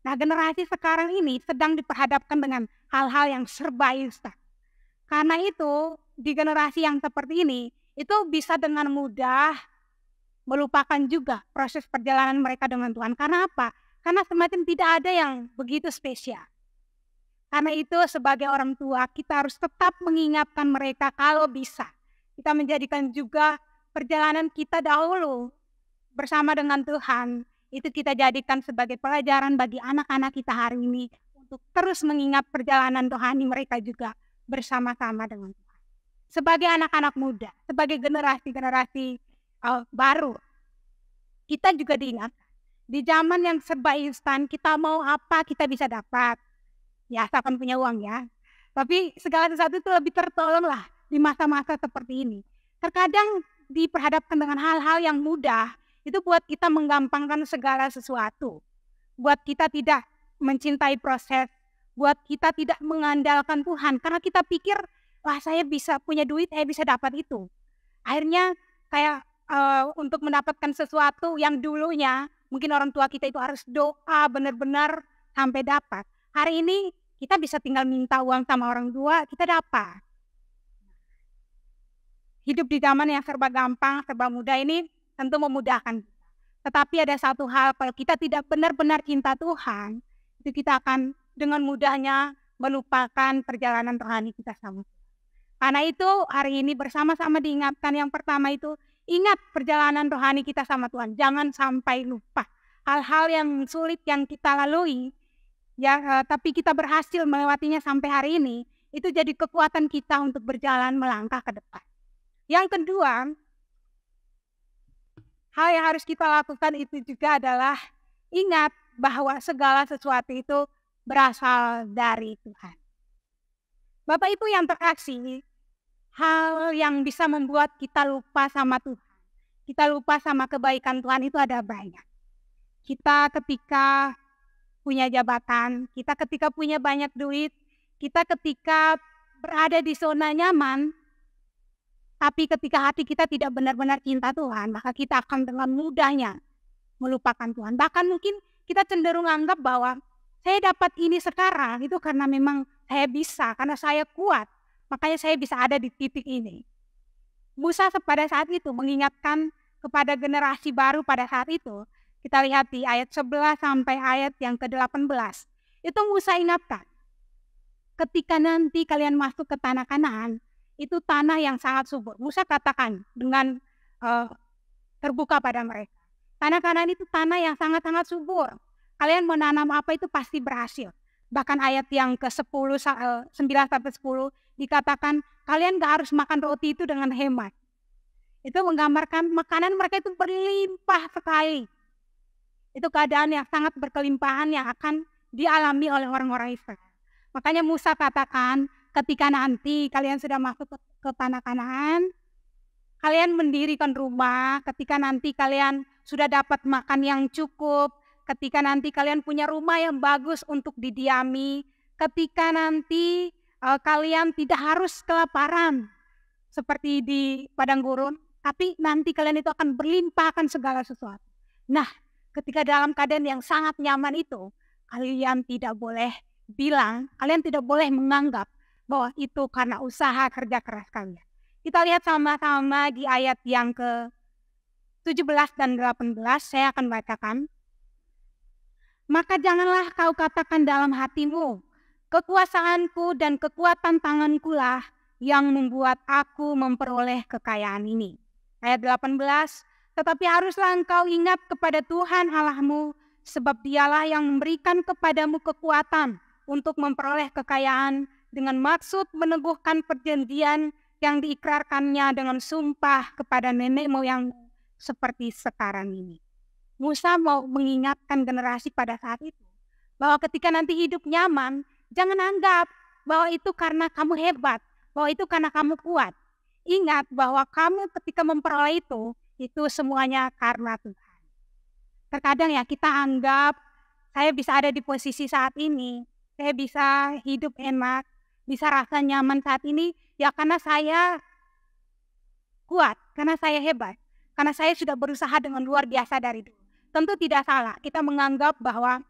Nah, generasi sekarang ini sedang diperhadapkan dengan hal-hal yang serba instan. Karena itu di generasi yang seperti ini itu bisa dengan mudah melupakan juga proses perjalanan mereka dengan Tuhan. Karena apa? Karena semakin tidak ada yang begitu spesial. Karena itu sebagai orang tua kita harus tetap mengingatkan mereka kalau bisa. Kita menjadikan juga perjalanan kita dahulu bersama dengan Tuhan. Itu kita jadikan sebagai pelajaran bagi anak-anak kita hari ini. Untuk terus mengingat perjalanan Tuhan mereka juga bersama-sama dengan Tuhan. Sebagai anak-anak muda, sebagai generasi-generasi baru, kita juga diingatkan. Di zaman yang serba instan, kita mau apa kita bisa dapat. Ya, asalkan punya uang ya. Tapi segala sesuatu itu lebih tertolong lah di masa-masa seperti ini. Terkadang diperhadapkan dengan hal-hal yang mudah, itu buat kita menggampangkan segala sesuatu. Buat kita tidak mencintai proses, buat kita tidak mengandalkan Tuhan. Karena kita pikir, wah saya bisa punya duit, saya bisa dapat itu. Akhirnya kayak untuk mendapatkan sesuatu yang dulunya, mungkin orang tua kita itu harus doa benar-benar sampai dapat. Hari ini kita bisa tinggal minta uang sama orang tua, kita dapat. Hidup di zaman yang serba gampang, serba mudah ini tentu memudahkan. Tetapi ada satu hal, kalau kita tidak benar-benar cinta Tuhan, itu kita akan dengan mudahnya melupakan perjalanan rohani kita sama Tuhan. Karena itu hari ini bersama-sama diingatkan, yang pertama itu ingat perjalanan rohani kita sama Tuhan. Jangan sampai lupa hal-hal yang sulit yang kita lalui, ya, tapi kita berhasil melewatinya sampai hari ini, itu jadi kekuatan kita untuk berjalan melangkah ke depan. Yang kedua, hal yang harus kita lakukan itu juga adalah ingat bahwa segala sesuatu itu berasal dari Tuhan. Bapak Ibu yang terkasih, hal yang bisa membuat kita lupa sama Tuhan, kita lupa sama kebaikan Tuhan itu ada banyak. Kita ketika punya jabatan, kita ketika punya banyak duit, kita ketika berada di zona nyaman, Tapi ketika hati kita tidak benar-benar cinta Tuhan, maka kita akan dengan mudahnya melupakan Tuhan. Bahkan mungkin kita cenderung anggap bahwa saya dapat ini sekarang itu karena memang saya bisa, karena saya kuat. Makanya saya bisa ada di titik ini. Musa pada saat itu mengingatkan kepada generasi baru pada saat itu. Kita lihat di ayat 11 sampai ayat yang ke-18. Itu Musa ingatkan, ketika nanti kalian masuk ke tanah Kanaan, itu tanah yang sangat subur. Musa katakan dengan terbuka pada mereka. Tanah Kanaan itu tanah yang sangat-sangat subur. Kalian menanam apa itu pasti berhasil. Bahkan ayat yang ke-10, 9 sampai 10 dikatakan kalian gak harus makan roti itu dengan hemat. Itu menggambarkan makanan mereka itu berlimpah sekali. Itu keadaan yang sangat berkelimpahan yang akan dialami oleh orang-orang Israel. Makanya Musa katakan ketika nanti kalian sudah masuk ke tanah Kanaan, kalian mendirikan rumah, ketika nanti kalian sudah dapat makan yang cukup, ketika nanti kalian punya rumah yang bagus untuk didiami, ketika nanti kalian tidak harus kelaparan seperti di padang gurun, tapi nanti kalian itu akan berlimpahkan segala sesuatu. Nah, ketika dalam keadaan yang sangat nyaman itu, kalian tidak boleh bilang, kalian tidak boleh menganggap bahwa itu karena usaha kerja keras kalian. Kita lihat sama-sama di ayat yang ke-17 dan 18, saya akan bacakan. Maka janganlah kau katakan dalam hatimu, kekuasaanku dan kekuatan tanganku lah yang membuat aku memperoleh kekayaan ini. Ayat 18, tetapi haruslah engkau ingat kepada Tuhan Allahmu, sebab dialah yang memberikan kepadamu kekuatan untuk memperoleh kekayaan dengan maksud meneguhkan perjanjian yang diikrarkannya dengan sumpah kepada nenek moyang seperti sekarang ini. Musa mau mengingatkan generasi pada saat itu bahwa ketika nanti hidup nyaman, jangan anggap bahwa itu karena kamu hebat, bahwa itu karena kamu kuat. Ingat bahwa kamu ketika memperoleh itu semuanya karena Tuhan. Terkadang ya kita anggap saya bisa ada di posisi saat ini, saya bisa hidup enak, bisa rasa nyaman saat ini ya karena saya kuat, karena saya hebat, karena saya sudah berusaha dengan luar biasa dari dulu. Tentu tidak salah kita menganggap bahwa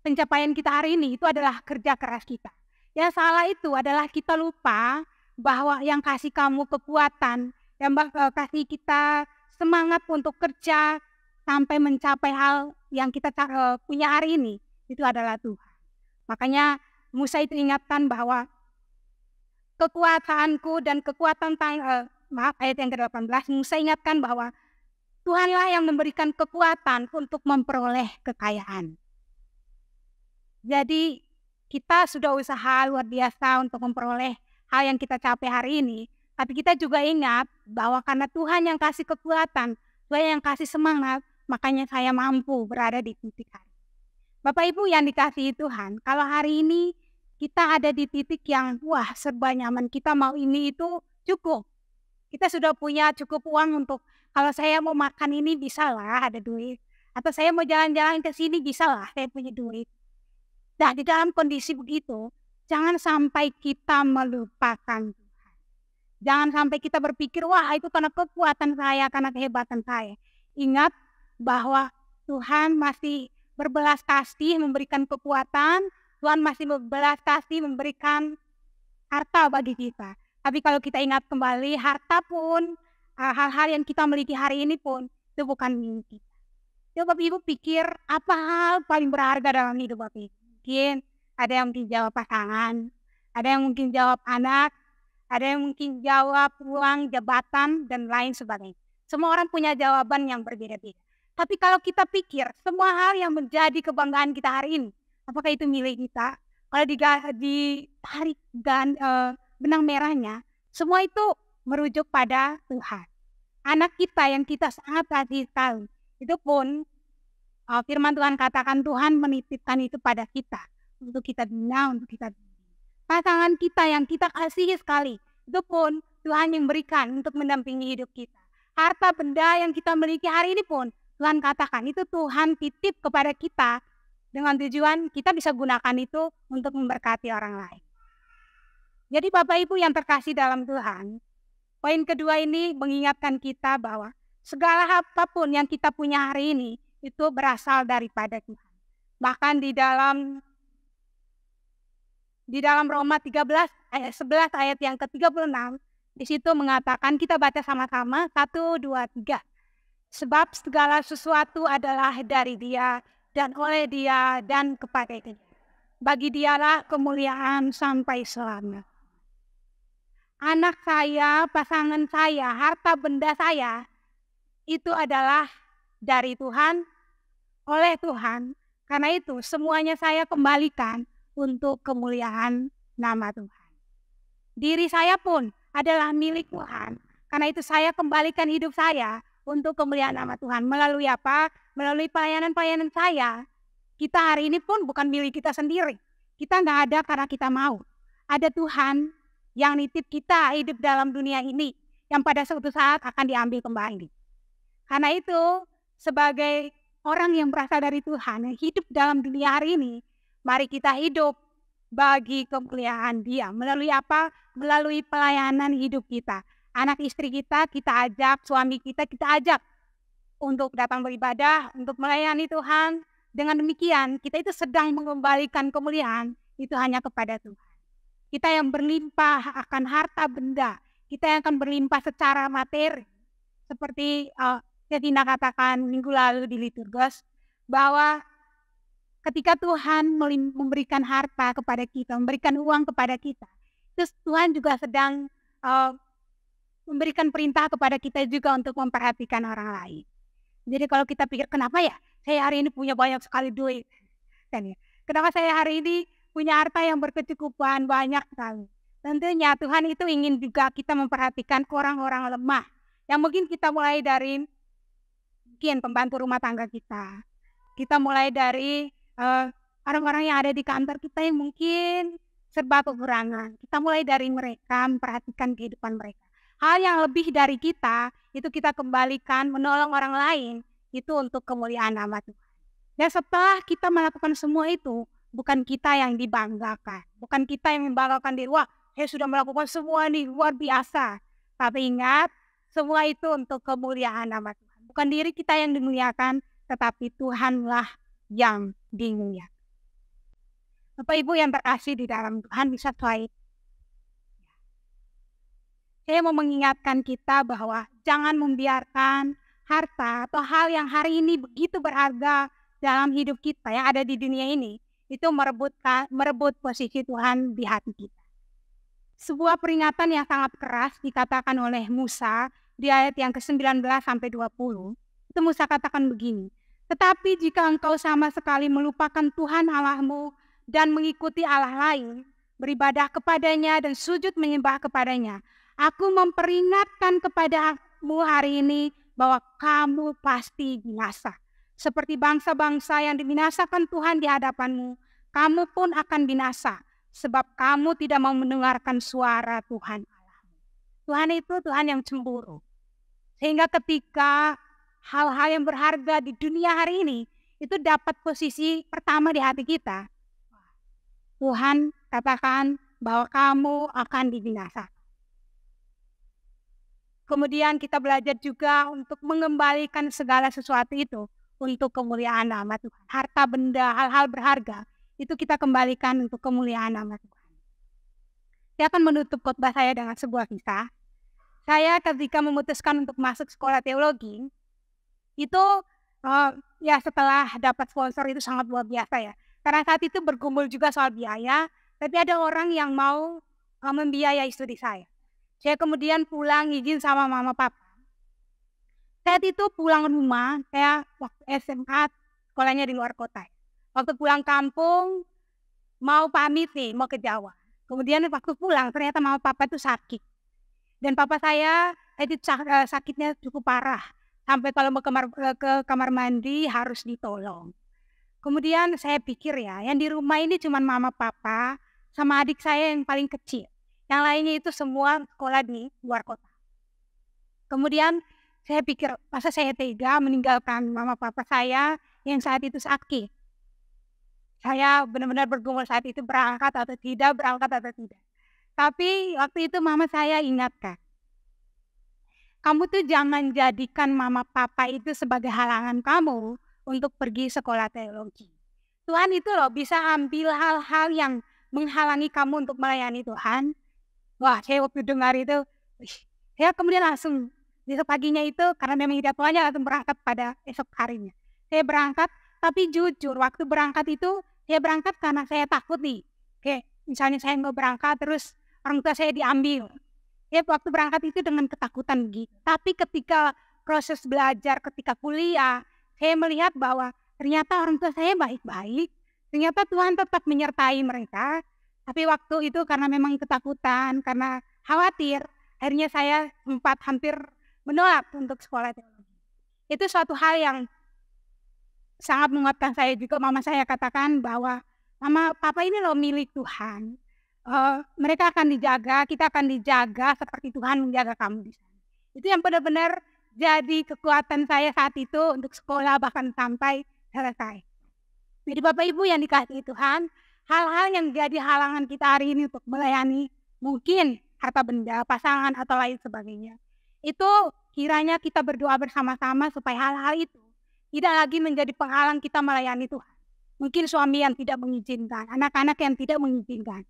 pencapaian kita hari ini itu adalah kerja keras kita. Yang salah itu adalah kita lupa bahwa yang kasih kamu kekuatan, yang kasih kita semangat untuk kerja sampai mencapai hal yang kita punya hari ini, itu adalah Tuhan. Makanya Musa itu ingatkan bahwa kekuasaanku dan kekuatan ayat yang ke-18, Musa ingatkan bahwa Tuhanlah yang memberikan kekuatan untuk memperoleh kekayaan. Jadi kita sudah usaha luar biasa untuk memperoleh hal yang kita capai hari ini, tapi kita juga ingat bahwa karena Tuhan yang kasih kekuatan, Tuhan yang kasih semangat, makanya saya mampu berada di titik hari. Bapak Ibu yang dikasihi Tuhan, kalau hari ini kita ada di titik yang wah serba nyaman, kita mau ini itu cukup. Kita sudah punya cukup uang untuk kalau saya mau makan ini bisa lah ada duit. Atau saya mau jalan-jalan ke sini bisa lah saya punya duit. Nah di dalam kondisi begitu, jangan sampai kita melupakan Tuhan. Jangan sampai kita berpikir, wah itu karena kekuatan saya, karena kehebatan saya. Ingat bahwa Tuhan masih berbelas kasih memberikan kekuatan, Tuhan masih berbelas kasih memberikan harta bagi kita. Tapi kalau kita ingat kembali, harta pun, hal-hal yang kita miliki hari ini pun, itu bukan milik kita. Coba Ibu pikir, apa hal paling berharga dalam hidup Bapak Ibu? Mungkin ada yang mungkin jawab pasangan, ada yang mungkin jawab anak, ada yang mungkin jawab uang, jabatan, dan lain sebagainya. Semua orang punya jawaban yang berbeda-beda. Tapi kalau kita pikir, semua hal yang menjadi kebanggaan kita hari ini, apakah itu milik kita? Kalau ditarik benang merahnya, semua itu merujuk pada Tuhan. Anak kita yang kita sangat kasih sekali, itu pun firman Tuhan katakan Tuhan menitipkan itu pada kita. Untuk kita bina, untuk kita bimbing. Pasangan kita yang kita kasihi sekali, itu pun Tuhan yang berikan untuk mendampingi hidup kita. Harta benda yang kita miliki hari ini pun, Tuhan katakan itu Tuhan titip kepada kita dengan tujuan kita bisa gunakan itu untuk memberkati orang lain. Jadi Bapak Ibu yang terkasih dalam Tuhan, Poin kedua ini mengingatkan kita bahwa segala apapun yang kita punya hari ini itu berasal daripada Tuhan. Bahkan di dalam Roma 13 ayat 11 ayat yang ke-36 di situ mengatakan, kita baca sama-sama 1, 2, 3. Sebab segala sesuatu adalah dari Dia dan oleh Dia dan kepada Dia. Bagi Dialah kemuliaan sampai selamanya. Anak saya, pasangan saya, harta benda saya itu adalah dari Tuhan, oleh Tuhan. Karena itu semuanya saya kembalikan untuk kemuliaan nama Tuhan. Diri saya pun adalah milik Tuhan. Karena itu saya kembalikan hidup saya untuk kemuliaan nama Tuhan. Melalui apa? Melalui pelayanan-pelayanan saya. Kita hari ini pun bukan milik kita sendiri. Kita nggak ada karena kita mau. Ada Tuhan yang nitip kita hidup dalam dunia ini, yang pada suatu saat akan diambil kembali. Karena itu, sebagai orang yang berasal dari Tuhan, yang hidup dalam dunia hari ini, mari kita hidup bagi kemuliaan Dia. Melalui apa? Melalui pelayanan hidup kita. Anak istri kita ajak, suami kita ajak untuk datang beribadah, untuk melayani Tuhan. Dengan demikian, kita itu sedang mengembalikan kemuliaan itu hanya kepada Tuhan. Kita yang berlimpah akan harta benda, kita yang akan berlimpah secara materi. Seperti Tina katakan minggu lalu di liturgos, bahwa ketika Tuhan memberikan harta kepada kita, memberikan uang kepada kita, terus Tuhan juga sedang memberikan perintah kepada kita juga untuk memperhatikan orang lain. Jadi kalau kita pikir, kenapa ya saya hari ini punya banyak sekali duit? Kan ya? Kenapa saya hari ini punya harta yang berkecukupan banyak sekali? Tentunya Tuhan itu ingin juga kita memperhatikan orang-orang lemah. Yang mungkin kita mulai dari mungkin pembantu rumah tangga kita. Kita mulai dari orang-orang yang ada di kantor kita yang mungkin serba kekurangan. Kita mulai dari mereka, memperhatikan kehidupan mereka. Hal yang lebih dari kita, itu kita kembalikan menolong orang lain, itu untuk kemuliaan nama Tuhan. Dan setelah kita melakukan semua itu, bukan kita yang dibanggakan. Bukan kita yang membanggakan diri, wah saya sudah melakukan semua nih, luar biasa. Tapi ingat, semua itu untuk kemuliaan nama Tuhan. Bukan diri kita yang dimuliakan, tetapi Tuhanlah yang dimuliakan. Bapak Ibu yang terkasih di dalam Tuhan, bisa slide. Saya mau mengingatkan kita bahwa jangan membiarkan harta atau hal yang hari ini begitu berharga dalam hidup kita yang ada di dunia ini, itu merebut posisi Tuhan di hati kita. Sebuah peringatan yang sangat keras dikatakan oleh Musa di ayat yang ke-19 sampai 20. Itu Musa katakan begini, tetapi jika engkau sama sekali melupakan Tuhan Allahmu dan mengikuti Allah lain, beribadah kepadanya dan sujud menyembah kepadanya, aku memperingatkan kepadamu hari ini bahwa kamu pasti binasa. Seperti bangsa-bangsa yang dibinasakan Tuhan di hadapanmu, kamu pun akan binasa. Sebab kamu tidak mau mendengarkan suara Tuhan Allahmu. Tuhan itu Tuhan yang cemburu. Sehingga ketika hal-hal yang berharga di dunia hari ini, itu dapat posisi pertama di hati kita. Tuhan katakan bahwa kamu akan dibinasakan. Kemudian kita belajar juga untuk mengembalikan segala sesuatu itu untuk kemuliaan nama Tuhan. Harta benda, hal-hal berharga, itu kita kembalikan untuk kemuliaan nama Tuhan. Saya akan menutup khotbah saya dengan sebuah kisah. Saya ketika memutuskan untuk masuk sekolah teologi, itu ya setelah dapat sponsor itu sangat luar biasa ya. Karena saat itu bergumul juga soal biaya, tapi ada orang yang mau membiayai studi saya. Saya kemudian pulang izin sama mama papa. Saat itu pulang rumah, saya waktu SMA sekolahnya di luar kota. Waktu pulang kampung, mau pamit nih, mau ke Jawa. Kemudian waktu pulang, ternyata mama papa itu sakit. Dan papa saya itu sakitnya cukup parah. Sampai kalau mau ke kamar mandi harus ditolong. Kemudian saya pikir ya, yang di rumah ini cuma mama papa sama adik saya yang paling kecil. Yang lainnya itu semua sekolah di luar kota. Kemudian saya pikir, masa saya tega meninggalkan mama papa saya yang saat itu sakit. Saya benar-benar bergumul saat itu berangkat atau tidak. Tapi waktu itu mama saya ingatkan, kamu tuh jangan jadikan mama papa itu sebagai halangan kamu untuk pergi sekolah teologi. Tuhan itu loh bisa ambil hal-hal yang menghalangi kamu untuk melayani Tuhan. Wah, saya waktu dengar itu, saya kemudian langsung besok paginya itu karena memang jadwalnya langsung berangkat pada esok harinya. Saya berangkat, tapi jujur waktu berangkat itu saya berangkat karena saya takut nih. Kayak misalnya saya mau berangkat terus orang tua saya diambil. Ya waktu berangkat itu dengan ketakutan gitu. Tapi ketika proses belajar, ketika kuliah, saya melihat bahwa ternyata orang tua saya baik-baik. Ternyata Tuhan tetap menyertai mereka. Tapi waktu itu karena memang ketakutan, karena khawatir, akhirnya saya sempat hampir menolak untuk sekolah teologi. Itu suatu hal yang sangat menguatkan saya juga. Mama saya katakan bahwa mama, papa ini loh milik Tuhan. Mereka akan dijaga, kita akan dijaga seperti Tuhan menjaga kamu di sana. Itu yang benar-benar jadi kekuatan saya saat itu untuk sekolah bahkan sampai selesai. Jadi Bapak Ibu yang dikasihi Tuhan, hal-hal yang jadi halangan kita hari ini untuk melayani mungkin harta benda, pasangan atau lain sebagainya. Itu kiranya kita berdoa bersama-sama supaya hal-hal itu tidak lagi menjadi penghalang kita melayani Tuhan. Mungkin suami yang tidak mengizinkan, anak-anak yang tidak mengizinkan.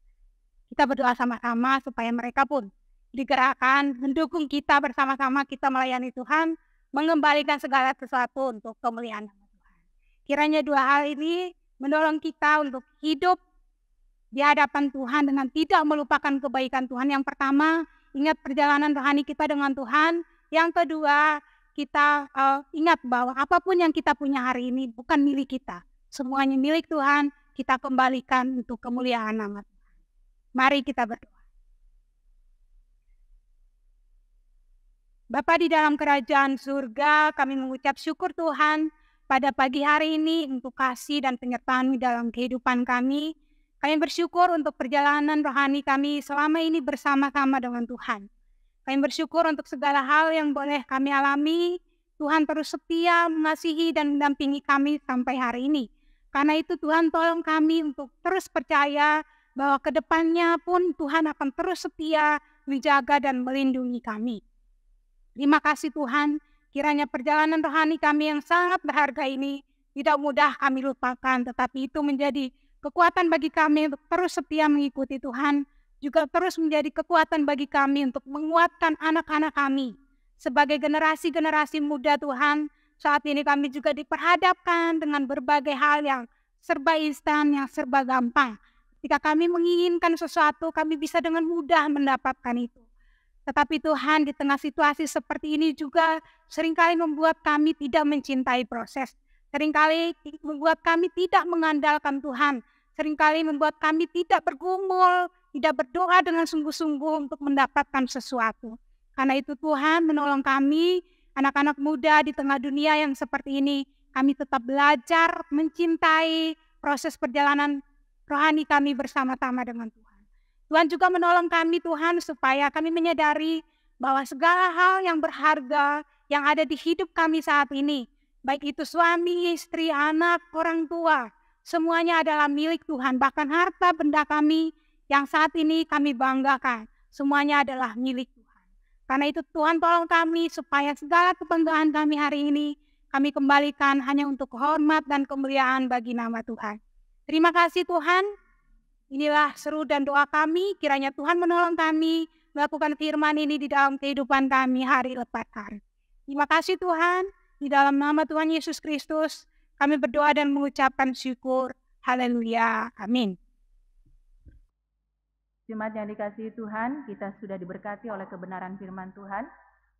Kita berdoa sama-sama supaya mereka pun digerakkan, mendukung kita bersama-sama kita melayani Tuhan, mengembalikan segala sesuatu untuk kemuliaan nama Tuhan. Kiranya dua hal ini menolong kita untuk hidup di hadapan Tuhan dengan tidak melupakan kebaikan Tuhan. Yang pertama, ingat perjalanan rohani kita dengan Tuhan. Yang kedua, kita ingat bahwa apapun yang kita punya hari ini bukan milik kita. Semuanya milik Tuhan, kita kembalikan untuk kemuliaan nama Tuhan. Mari kita berdoa. Bapa di dalam kerajaan surga, kami mengucap syukur Tuhan pada pagi hari ini untuk kasih dan penyertaan dalam kehidupan kami. Kami bersyukur untuk perjalanan rohani kami selama ini bersama-sama dengan Tuhan. Kami bersyukur untuk segala hal yang boleh kami alami. Tuhan terus setia mengasihi dan mendampingi kami sampai hari ini. Karena itu Tuhan tolong kami untuk terus percaya bahwa kedepannya pun Tuhan akan terus setia menjaga dan melindungi kami. Terima kasih Tuhan, kiranya perjalanan rohani kami yang sangat berharga ini tidak mudah kami lupakan, tetapi itu menjadi kekuatan bagi kami untuk terus setia mengikuti Tuhan, juga terus menjadi kekuatan bagi kami untuk menguatkan anak-anak kami. Sebagai generasi-generasi muda Tuhan, saat ini kami juga diperhadapkan dengan berbagai hal yang serba instan, yang serba gampang. Jika kami menginginkan sesuatu, kami bisa dengan mudah mendapatkan itu. Tetapi Tuhan di tengah situasi seperti ini juga seringkali membuat kami tidak mencintai proses. Seringkali membuat kami tidak mengandalkan Tuhan. Seringkali membuat kami tidak bergumul, tidak berdoa dengan sungguh-sungguh untuk mendapatkan sesuatu. Karena itu Tuhan menolong kami, anak-anak muda di tengah dunia yang seperti ini, kami tetap belajar mencintai proses perjalanan rohani kami bersama-sama dengan Tuhan. Tuhan juga menolong kami Tuhan supaya kami menyadari bahwa segala hal yang berharga yang ada di hidup kami saat ini, baik itu suami, istri, anak, orang tua, semuanya adalah milik Tuhan. Bahkan harta benda kami yang saat ini kami banggakan, semuanya adalah milik Tuhan. Karena itu Tuhan tolong kami supaya segala kebanggaan kami hari ini kami kembalikan hanya untuk hormat dan kemuliaan bagi nama Tuhan. Terima kasih Tuhan. Inilah seru dan doa kami, kiranya Tuhan menolong kami melakukan firman ini di dalam kehidupan kami hari lepas hari. Terima kasih Tuhan, di dalam nama Tuhan Yesus Kristus, kami berdoa dan mengucapkan syukur. Haleluya. Amin. Jemaat yang dikasihi Tuhan, kita sudah diberkati oleh kebenaran firman Tuhan.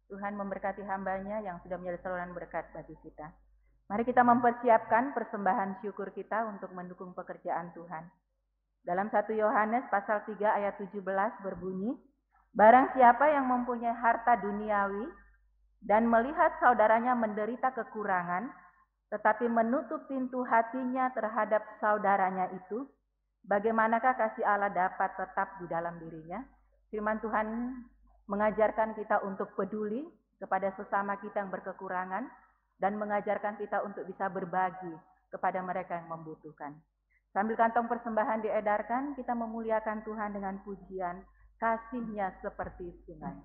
Tuhan memberkati hamba-Nya yang sudah menjadi saluran berkat bagi kita. Mari kita mempersiapkan persembahan syukur kita untuk mendukung pekerjaan Tuhan. Dalam 1 Yohanes pasal 3 ayat 17 berbunyi, barang siapa yang mempunyai harta duniawi dan melihat saudaranya menderita kekurangan, tetapi menutup pintu hatinya terhadap saudaranya itu, bagaimanakah kasih Allah dapat tetap di dalam dirinya? Firman Tuhan mengajarkan kita untuk peduli kepada sesama kita yang berkekurangan dan mengajarkan kita untuk bisa berbagi kepada mereka yang membutuhkan. Sambil kantong persembahan diedarkan, kita memuliakan Tuhan dengan pujian, kasih-Nya seperti sungai.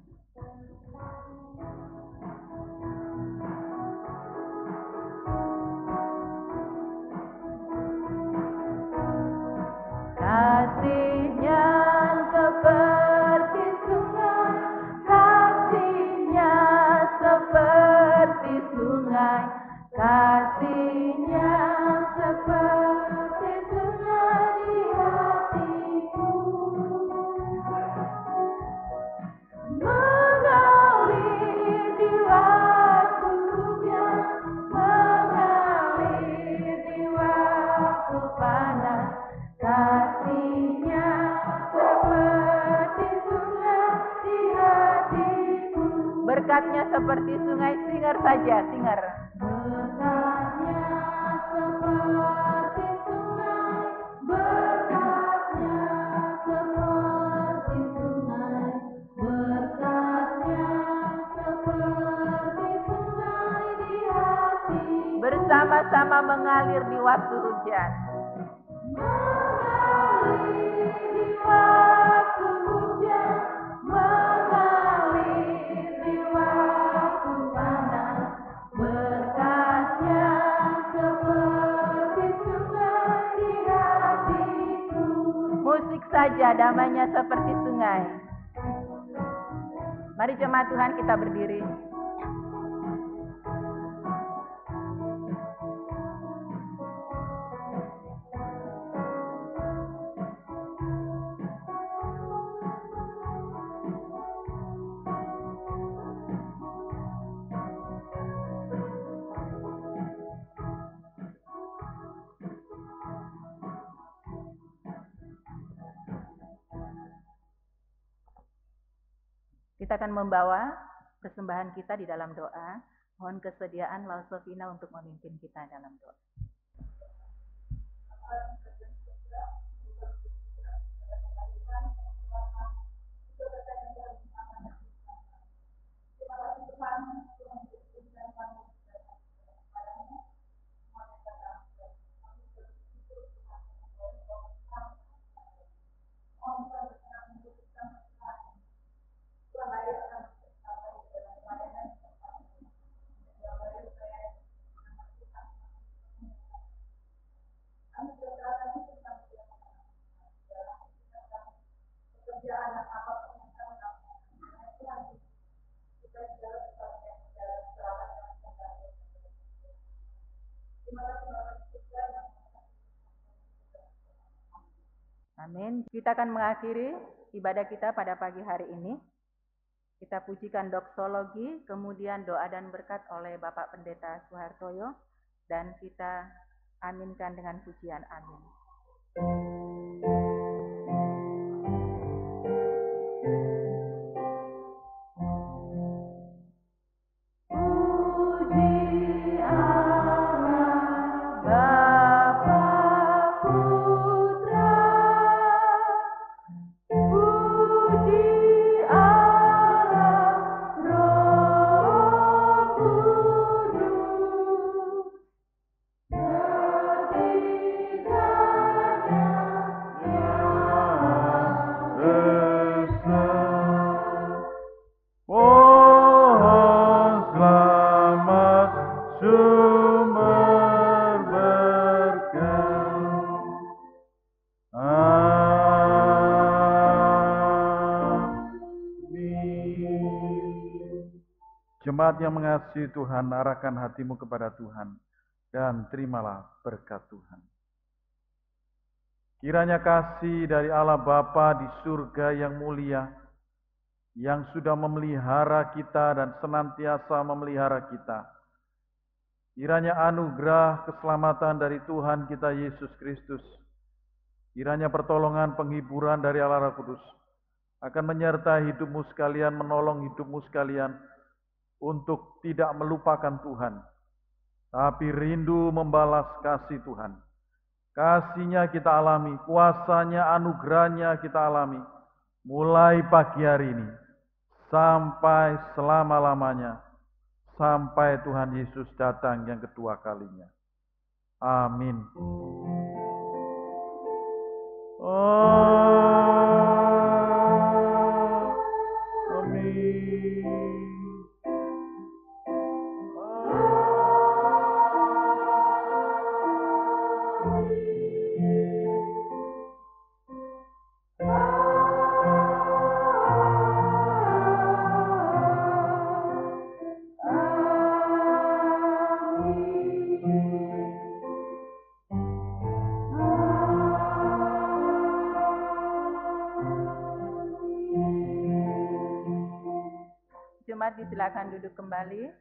Kasihnya seperti sungai di hatiku, mengalir di waktu hujan, mengalir di waktu panas. Kasihnya seperti sungai di hatiku. Berkatnya seperti sungai, singer saja, singer. Berkatnya seperti sungai, berkatnya seperti sungai, berkatnya seperti sungai di hati. Bersama-sama mengalir di waktu hujan. Mengalir di waktu hujan, mengalir di waktu panas. Berkatnya seperti sungai di hatiku. Musik saja, damainya seperti sungai. Mari jemaat Tuhan kita berdiri. Kita akan membawa persembahan kita di dalam doa. Mohon kesediaan Lausofina untuk memimpin kita dalam doa. Amin. Kita akan mengakhiri ibadah kita pada pagi hari ini. Kita pujikan doksologi, kemudian doa dan berkat oleh Bapak Pendeta Suhartoyo, dan kita aminkan dengan pujian amin. Jemaat yang mengasihi Tuhan, arahkan hatimu kepada Tuhan dan terimalah berkat Tuhan. Kiranya kasih dari Allah Bapa di surga yang mulia, yang sudah memelihara kita dan senantiasa memelihara kita. Kiranya anugerah keselamatan dari Tuhan kita Yesus Kristus, kiranya pertolongan penghiburan dari Allah Roh Kudus akan menyertai hidupmu sekalian, menolong hidupmu sekalian, untuk tidak melupakan Tuhan, tapi rindu membalas kasih Tuhan. Kasih-Nya kita alami, kuasa-Nya, anugerah-Nya kita alami, mulai pagi hari ini, sampai selama-lamanya, sampai Tuhan Yesus datang yang kedua kalinya. Amin. jemaat disilakan duduk kembali.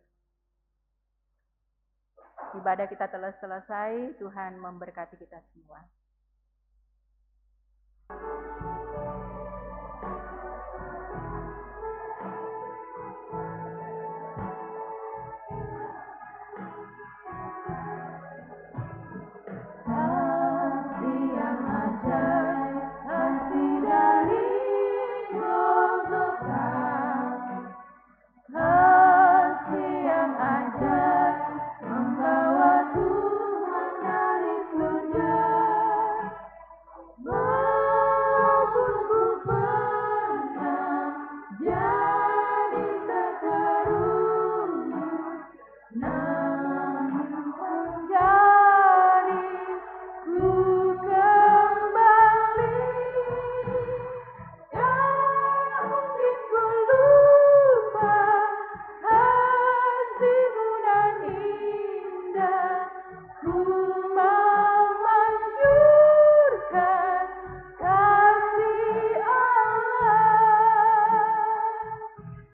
Ibadah kita telah selesai, Tuhan memberkati kita semua.